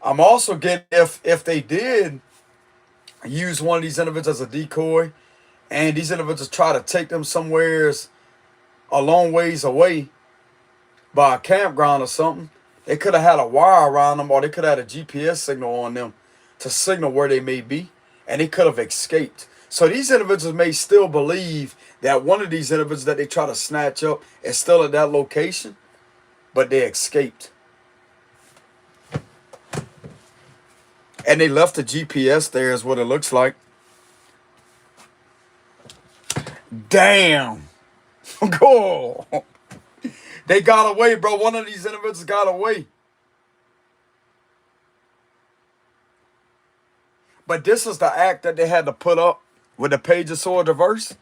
I'm also getting, if they did use one of these individuals as a decoy, and these individuals try to take them somewhere a long ways away by a campground or something, they could have had a wire around them, or they could have had a GPS signal on them to signal where they may be, and they could have escaped. So these individuals may still believe that one of these individuals that they try to snatch up is still at that location, but they escaped. And they left the GPS there is what it looks like. Damn. Go. They got away, bro. One of these individuals got away. But this is the act that they had to put up with the page of swords reverse.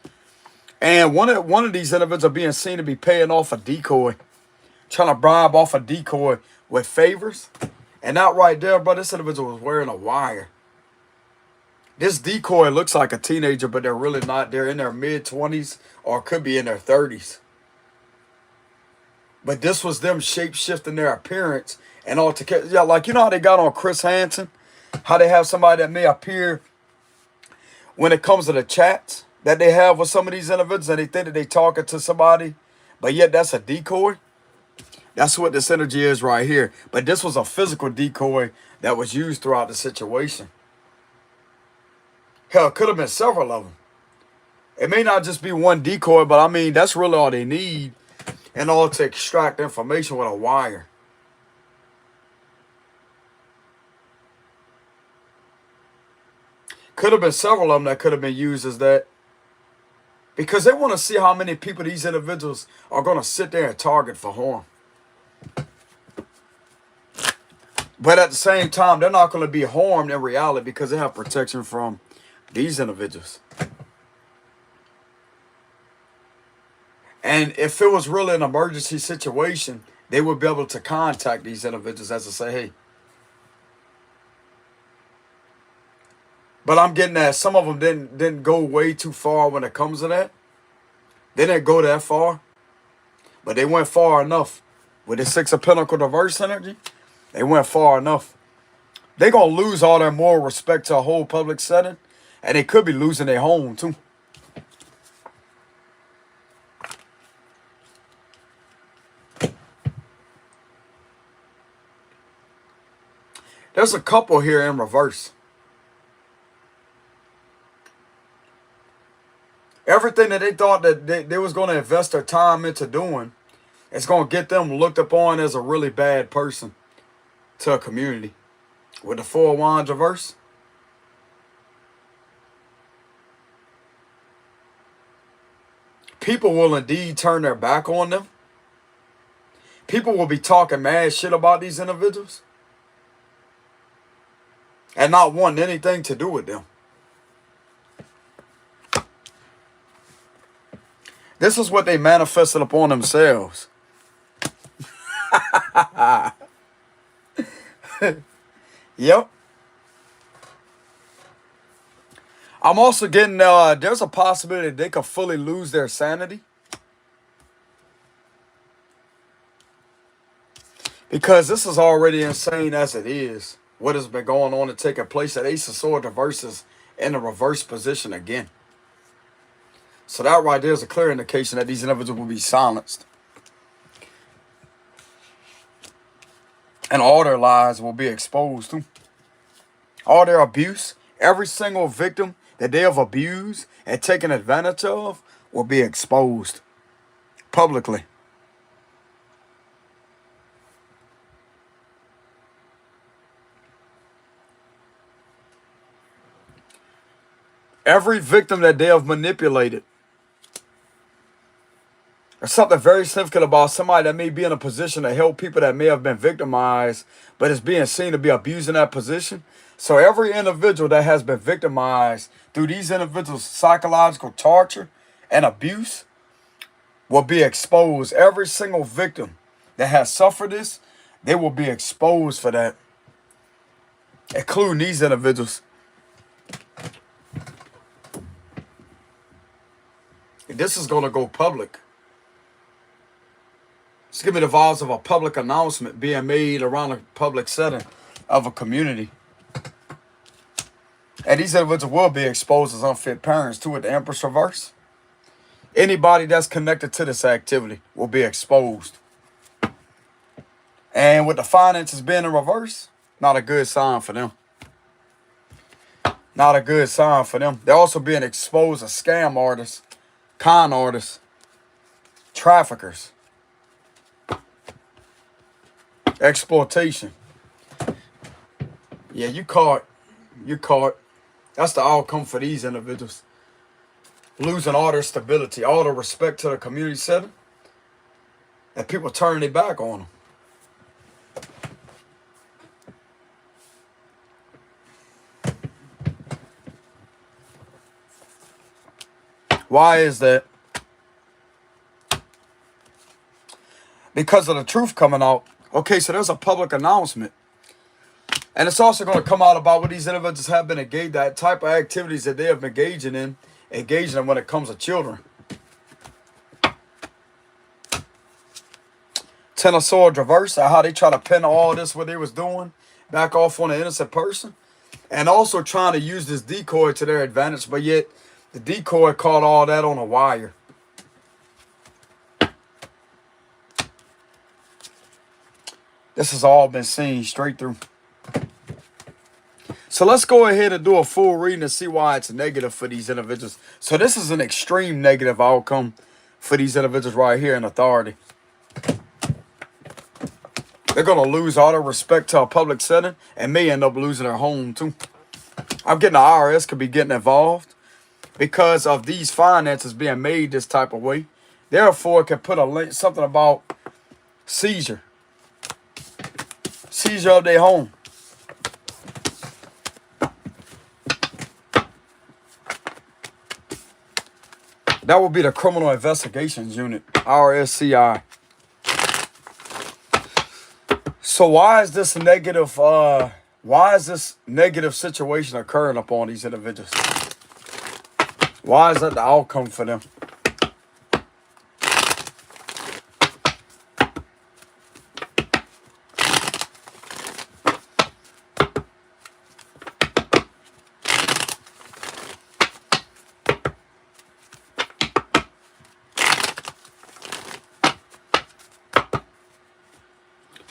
And one of these individuals are being seen to be paying off a decoy. Trying to bribe off a decoy with favors. And that right there, bro, this individual was wearing a wire. This decoy looks like a teenager, but they're really not. They're in their mid-20s or could be in their 30s. But this was them shape-shifting their appearance and all to, yeah, like, you know how they got on Chris Hansen? How they have somebody that may appear when it comes to the chats that they have with some of these individuals, and they think that they talking to somebody, but yet that's a decoy. That's what this energy is right here. But this was a physical decoy that was used throughout the situation. Hell, it could have been several of them. It may not just be one decoy, but I mean, that's really all they need in order to extract information with a wire. Could have been several of them that could have been used as that. Because they want to see how many people these individuals are going to sit there and target for harm. But at the same time, they're not going to be harmed in reality because they have protection from these individuals. And if it was really an emergency situation, they would be able to contact these individuals as to say, hey, But I'm getting that some of them didn't go way too far when it comes to that. They didn't go that far, but they went far enough. With the Six of Pentacles reverse energy, they went far enough. They're going to lose all their moral respect to a whole public setting, and they could be losing their home too. There's a couple here in reverse. Everything that they thought that they was going to invest their time into doing, it's going to get them looked upon as a really bad person to a community. With the Four of Wands reverse, people will indeed turn their back on them. People will be talking mad shit about these individuals and not wanting anything to do with them. This is what they manifested upon themselves. Yep. I'm also getting, there's a possibility they could fully lose their sanity. Because this is already insane as it is. What has been going on and taking place at Ace of Swords reverses in the reverse position again. So that right there is a clear indication that these individuals will be silenced. And all their lies will be exposed too. All their abuse, every single victim that they have abused and taken advantage of will be exposed publicly. Every victim that they have manipulated. There's something very significant about somebody that may be in a position to help people that may have been victimized, but is being seen to be abusing that position. So every individual that has been victimized through these individuals' psychological torture and abuse will be exposed. Every single victim that has suffered this, they will be exposed for that, including these individuals. This is going to go public. Just give me the vibes of a public announcement being made around a public setting of a community. And these individuals will be exposed as unfit parents too at the Empress reverse. Anybody that's connected to this activity will be exposed. And with the finances being in reverse, not a good sign for them. Not a good sign for them. They're also being exposed as scam artists, con artists, traffickers. Exploitation. Yeah, you caught. You caught. That's the outcome for these individuals. Losing all their stability, all the respect to the community setting. And people turning their back on them. Why is that? Because of the truth coming out. Okay, so there's a public announcement. And it's also going to come out about what these individuals have been engaged, that type of activities that they have been engaging in when it comes to children. Ten of Swords reverse, how they try to pin all this, what they was doing, back off on an innocent person. And also trying to use this decoy to their advantage, but yet the decoy caught all that on a wire. This has all been seen straight through. So let's go ahead and do a full reading and see why it's negative for these individuals. So this is an extreme negative outcome for these individuals right here in authority. They're going to lose all their respect to a public setting and may end up losing their home too. I'm getting the IRS could be getting involved because of these finances being made this type of way. Therefore, it can put a link, something about seizure. Seizure of their home. That will be the Criminal Investigations Unit, RSCI. So why is this a negative Why is this negative situation occurring upon these individuals? Why is that the outcome for them?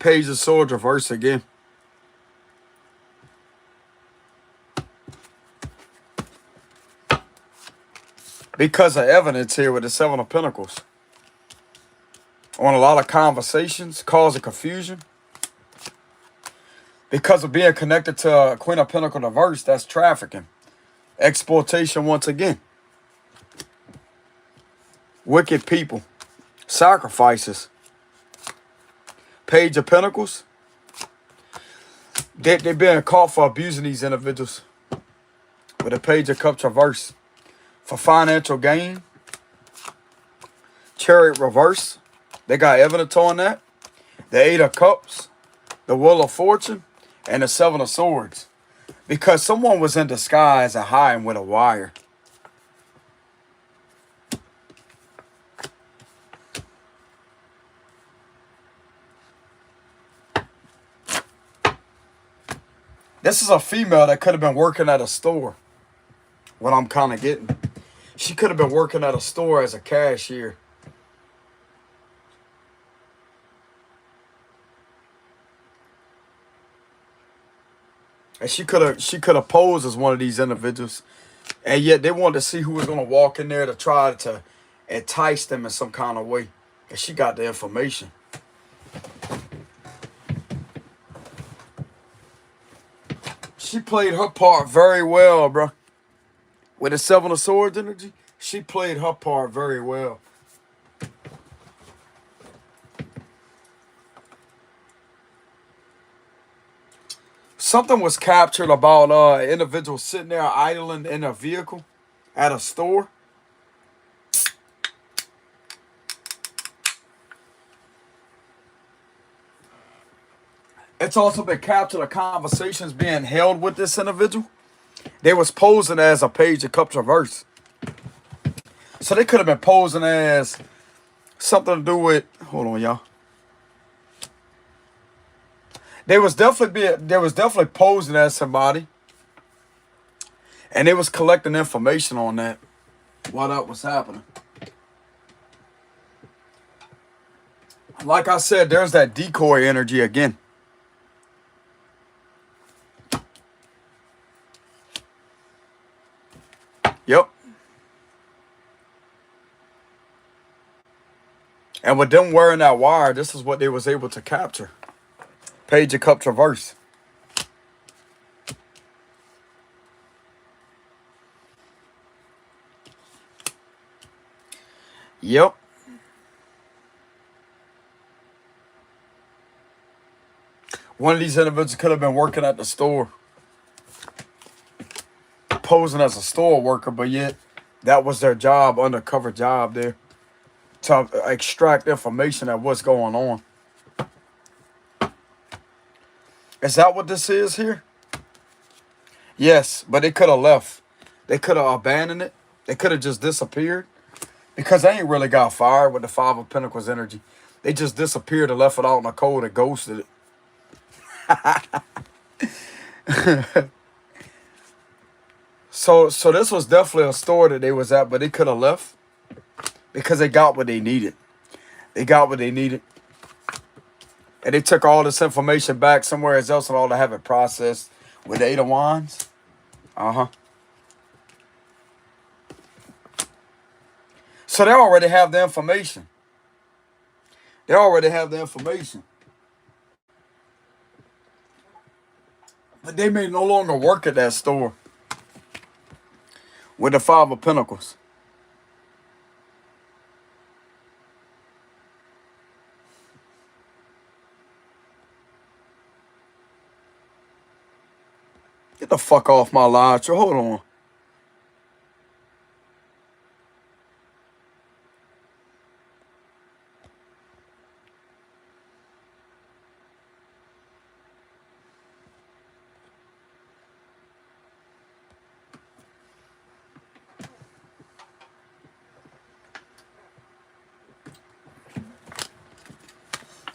Page of Swords reverse again. Because of evidence here with the Seven of Pentacles. On a lot of conversations, causing confusion. Because of being connected to Queen of Pentacles reverse, that's trafficking. Exploitation once again. Wicked people. Sacrifices. Page of Pentacles. They're being caught for abusing these individuals. With a Page of Cups reverse. For financial gain. Chariot reverse. They got evidence on that. The Eight of Cups. The Wheel of Fortune. And the Seven of Swords. Because someone was in disguise and hiding with a wire. This is a female that could have been working at a store. What I'm kind of getting. She could have been working at a store as a cashier. And she could have posed as one of these individuals. And yet they wanted to see who was going to walk in there to try to entice them in some kind of way. And she got the information. She played her part very well, bro. With the Seven of Swords energy, she played her part very well. Something was captured about an individual sitting there idling in a vehicle at a store. It's also been captured of conversations being held with this individual. They was posing as a Page of Cups reverse. So they could have been posing as something to do with, hold on, y'all. They was definitely posing as somebody. And they was collecting information on that while that was happening. Like I said, there's that decoy energy again. Yep. And with them wearing that wire, this is what they was able to capture. Page of Cups reverse. Yep. One of these individuals could have been working at the store. Posing as a store worker, but yet that was their job, undercover job there. To extract information of what's going on. Is that what this is here? Yes, but they could have left. They could have abandoned it. They could have just disappeared. Because they ain't really got fired with the Five of Pentacles energy. They just disappeared and left it out in the cold and ghosted it. So this was definitely a store that they was at, but they could have left. Because they got what they needed. They got what they needed. And they took all this information back somewhere else and all to have it processed with the Eight of Wands. So they already have the information. They already have the information. But they may no longer work at that store. With the Five of Pentacles. Get the fuck off my live. Hold on.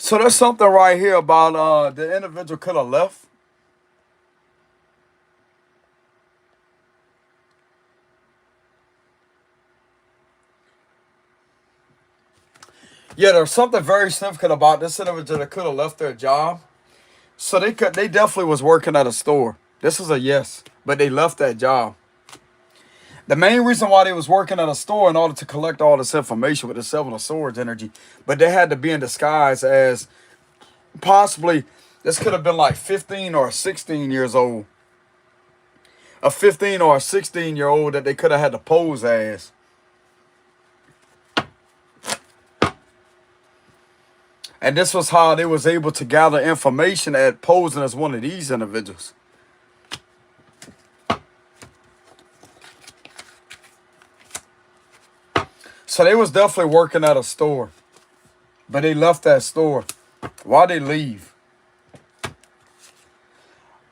So there's something right here about the individual could have left. Yeah, there's something very significant about this individual that could have left their job. So they definitely was working at a store. This is a yes, but they left that job. The main reason why they was working at a store in order to collect all this information with the Seven of Swords energy, but they had to be in disguise as possibly this could have been like 15 or 16 years old. A 15 or a 16-year-old that they could have had to pose as. And this was how they was able to gather information at posing as one of these individuals. So they was definitely working at a store. But they left that store. Why'd they leave?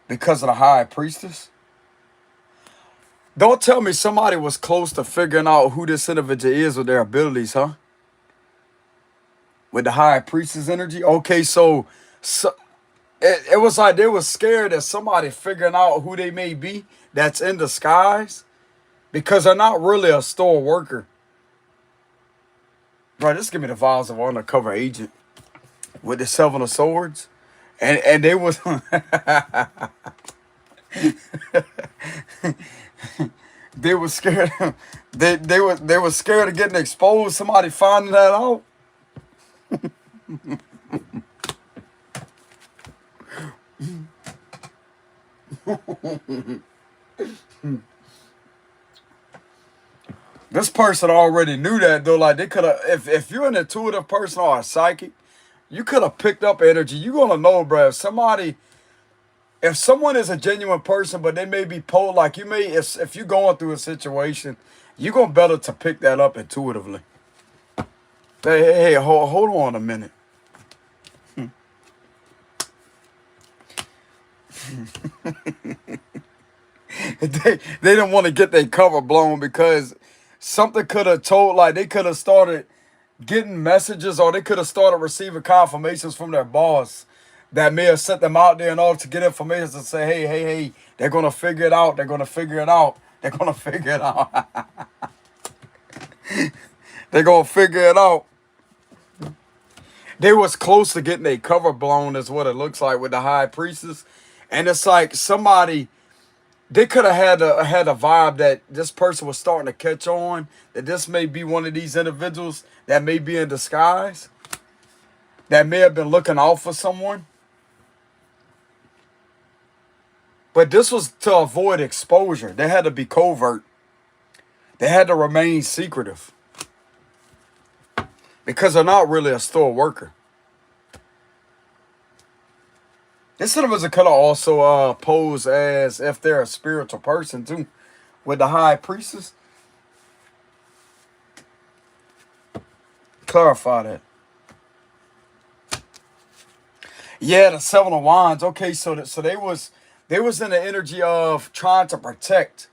Because of the high priestess? Don't tell me somebody was close to figuring out who this individual is with their abilities, huh? With the high priestess energy? Okay, so it was like they was scared that somebody figuring out who they may be that's in disguise because they're not really a store worker. Bro, just give me the vibes of an undercover agent with the Seven of Swords. And they was they were scared they were scared of getting exposed, somebody finding that out. This person already knew that though. Like they could have, if you're an intuitive person or a psychic, you could have picked up energy. You gonna know, bro. If someone is a genuine person, but they may be like you may, if you're going through a situation, you gonna better to pick that up intuitively. Hey, hold on a minute. they didn't want to get their cover blown because something could have told, like they could have started getting messages or they could have started receiving confirmations from their boss that may have sent them out there in order to get information to say, hey, they're going to figure it out. They're going to figure it out. They're going to figure it out. They're going to figure it out. They was close to getting their cover blown is what it looks like with the high priestess. And it's like somebody, they could have had a vibe that this person was starting to catch on, that this may be one of these individuals that may be in disguise, that may have been looking out for someone. But this was to avoid exposure. They had to be covert. They had to remain secretive. Because they're not really a store worker. This individual could have also posed as if they're a spiritual person too. With the high priestess. Clarify that. Yeah, the Seven of Wands. Okay, so they was in the energy of trying to protect.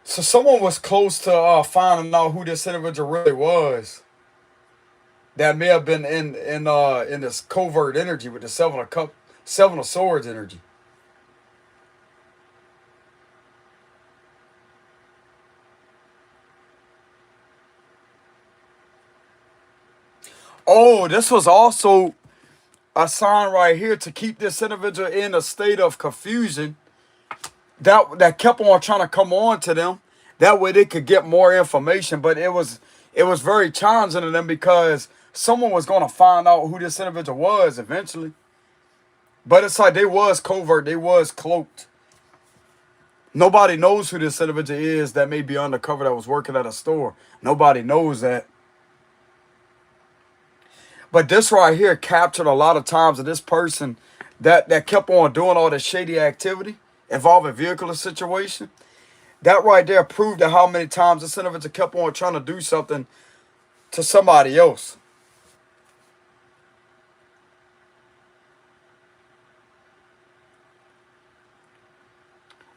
So someone was close to finding out who this individual really was. That may have been in this covert energy with the Seven of Swords energy. Oh, this was also a sign right here to keep this individual in a state of confusion that kept on trying to come on to them. That way they could get more information. But it was very challenging to them because someone was going to find out who this individual was eventually. But it's like they was covert. They was cloaked. Nobody knows who this individual is that may be undercover that was working at a store. Nobody knows that. But this right here captured a lot of times of this person that kept on doing all this shady activity involving vehicular situation. That right there proved that how many times this individual kept on trying to do something to somebody else.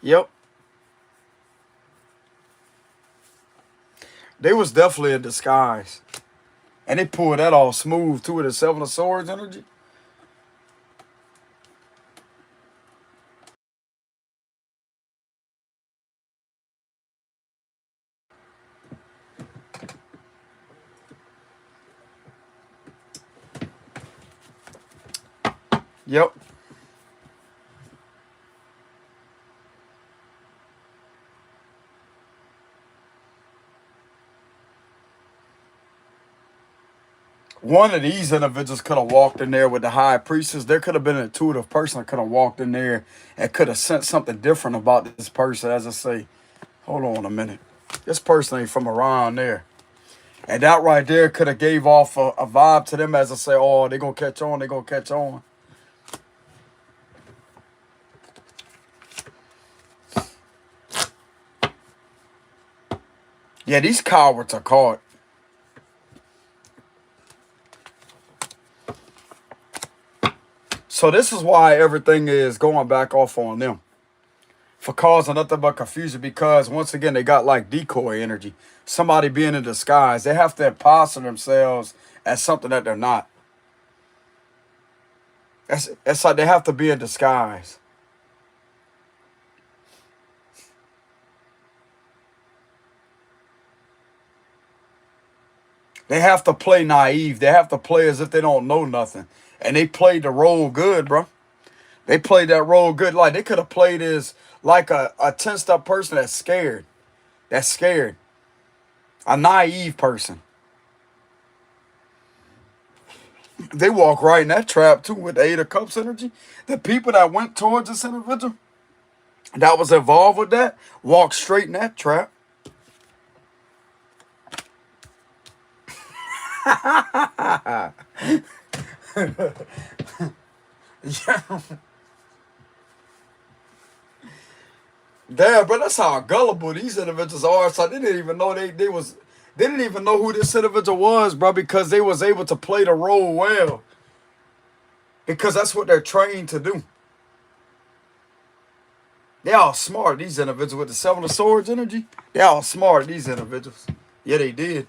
Yep. They was definitely in disguise. And they pulled that all smooth too with the Seven of Swords energy. Yep. One of these individuals could have walked in there with the high priestess. There could have been an intuitive person that could have walked in there and could have sensed something different about this person. As I say, hold on a minute. This person ain't from around there. And that right there could have gave off a vibe to them as I say, oh, they going to catch on, they going to catch on. Yeah, these cowards are caught. So this is why everything is going back off on them. For causing nothing but confusion, because once again, they got like decoy energy. Somebody being in disguise. They have to imposter themselves as something that they're not. It's like they have to be in disguise. They have to play naive. They have to play as if they don't know nothing. And they played the role good, bro. They played that role good. Like they could have played as like a tensed up person that's scared. That's scared. A naive person. They walk right in that trap too with the Eight of Cups energy. The people that went towards this individual that was involved with that walked straight in that trap. Yeah. Damn, bro, that's how gullible these individuals are. So they didn't even know they didn't even know who this individual was, bro, because they was able to play the role well. Because that's what they're trained to do. They all smart, these individuals with the Seven of Swords energy. They all smart, these individuals. Yeah, they did.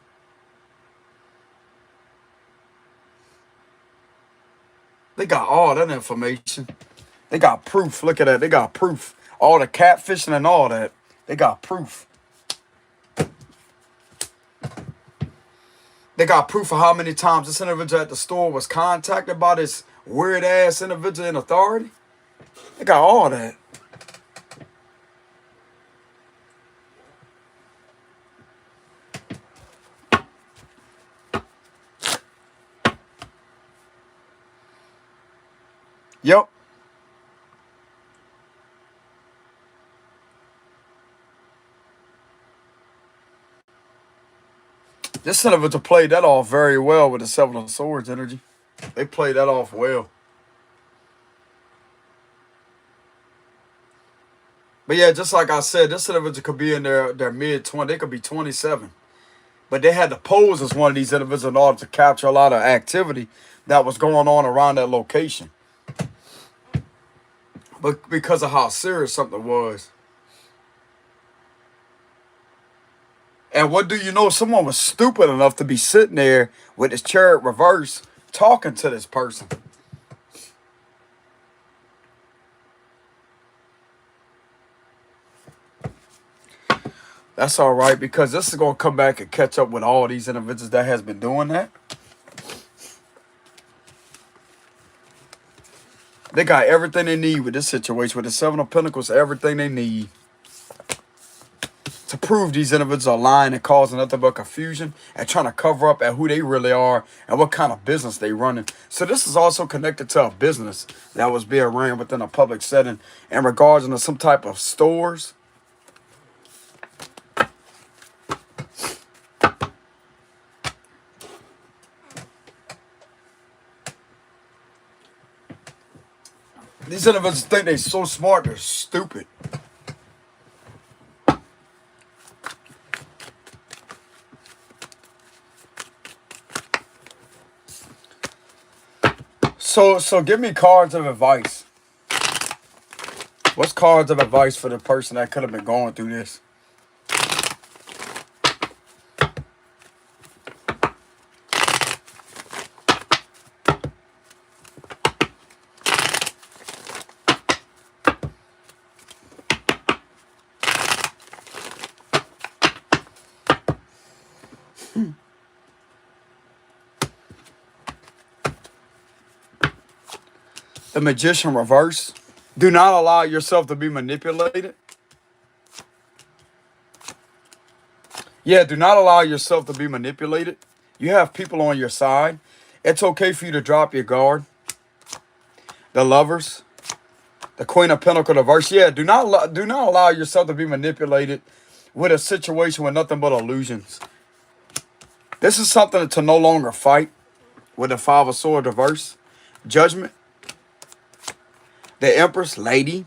They got all that information. They got proof. Look at that. They got proof. All the catfishing and all that. They got proof. They got proof of how many times this individual at the store was contacted by this weird ass individual in authority. They got all that. Yep. This individual played that off very well with the Seven of Swords energy. They played that off well. But yeah, just like I said, this individual could be in their mid-20s. They could be 27. But they had to pose as one of these individuals in order to capture a lot of activity that was going on around that location. But because of how serious something was. And what do you know? Someone was stupid enough to be sitting there with his chariot reverse talking to this person. That's all right, because this is going to come back and catch up with all these individuals that has been doing that. They got everything they need with this situation. With the Seven of Pentacles, everything they need to prove these individuals are lying and causing nothing but confusion and trying to cover up at who they really are and what kind of business they running. So this is also connected to a business that was being ran within a public setting in regards to some type of stores. These individuals think they're so smart, they're stupid. So give me cards of advice. What's cards of advice for the person that could have been going through this? The Magician reverse. Do not allow yourself to be manipulated. Yeah, do not allow yourself to be manipulated. You have people on your side. It's okay for you to drop your guard. The Lovers. The Queen of Pentacles reverse. Yeah, do not allow yourself to be manipulated with a situation with nothing but illusions. This is something to no longer fight with the Five of Swords reverse. Judgment. The Empress, Lady.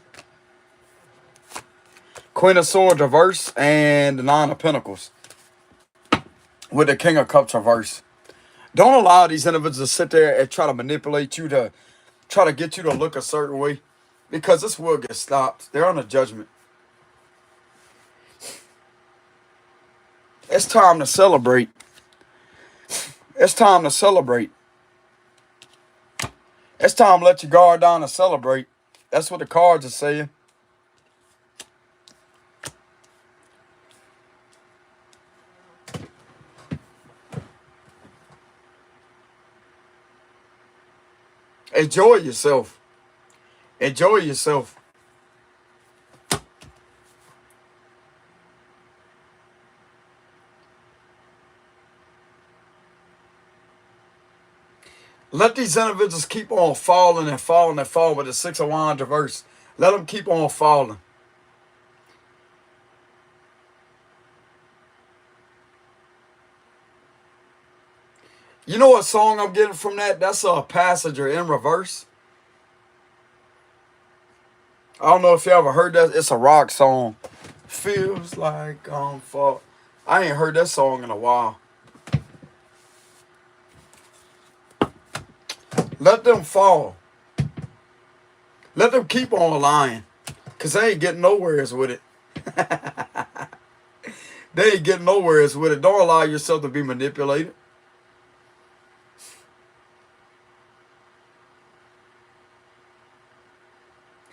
Queen of Swords reverse. And the Nine of Pentacles with the King of Cups reverse. Don't allow these individuals to sit there and try to manipulate you, to try to get you to look a certain way, because this will get stopped. They're on a judgment. It's time to celebrate. It's time to celebrate. It's time to let your guard down and celebrate. That's what the cards are saying. Enjoy yourself. Enjoy yourself. Let these individuals keep on falling and falling and falling with the Six of Wands reverse. Let them keep on falling. You know what song I'm getting from that? That's a Passenger in reverse. I don't know if you ever heard that. It's a rock song. Feels like I'm fall. I ain't heard that song in a while. Let them fall. Let them keep on lying. Because they ain't getting nowheres with it. They ain't getting nowheres with it. Don't allow yourself to be manipulated.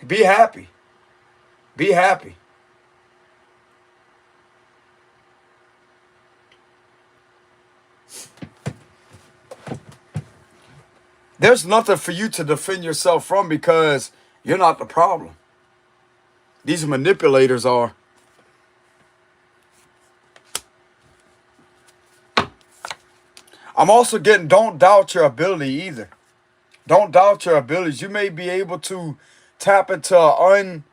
Be happy. Be happy. There's nothing for you to defend yourself from, because you're not the problem. These manipulators are. I'm also getting, don't doubt your ability either. Don't doubt your abilities. You may be able to tap into an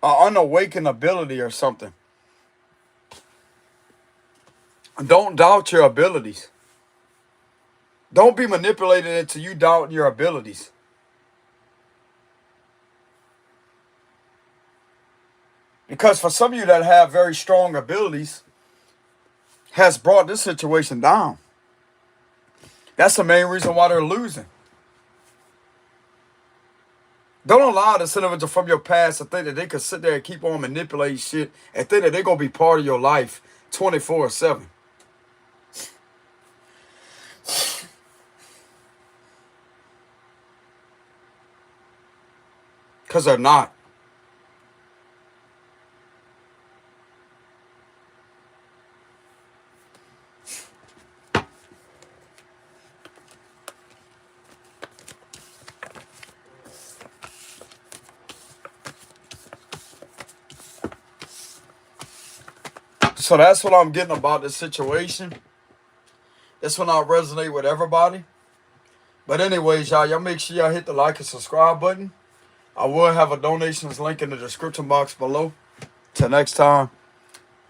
unawakened ability or something. Don't doubt your abilities. Don't be manipulated into you doubting your abilities. Because for some of you that have very strong abilities, has brought this situation down. That's the main reason why they're losing. Don't allow this individual from your past to think that they could sit there and keep on manipulating shit and think that they're going to be part of your life 24/7. Because they're not. So that's what I'm getting about this situation. This will not resonate with everybody. But anyways, y'all make sure y'all hit the like and subscribe button. I will have a donations link in the description box below. Till next time.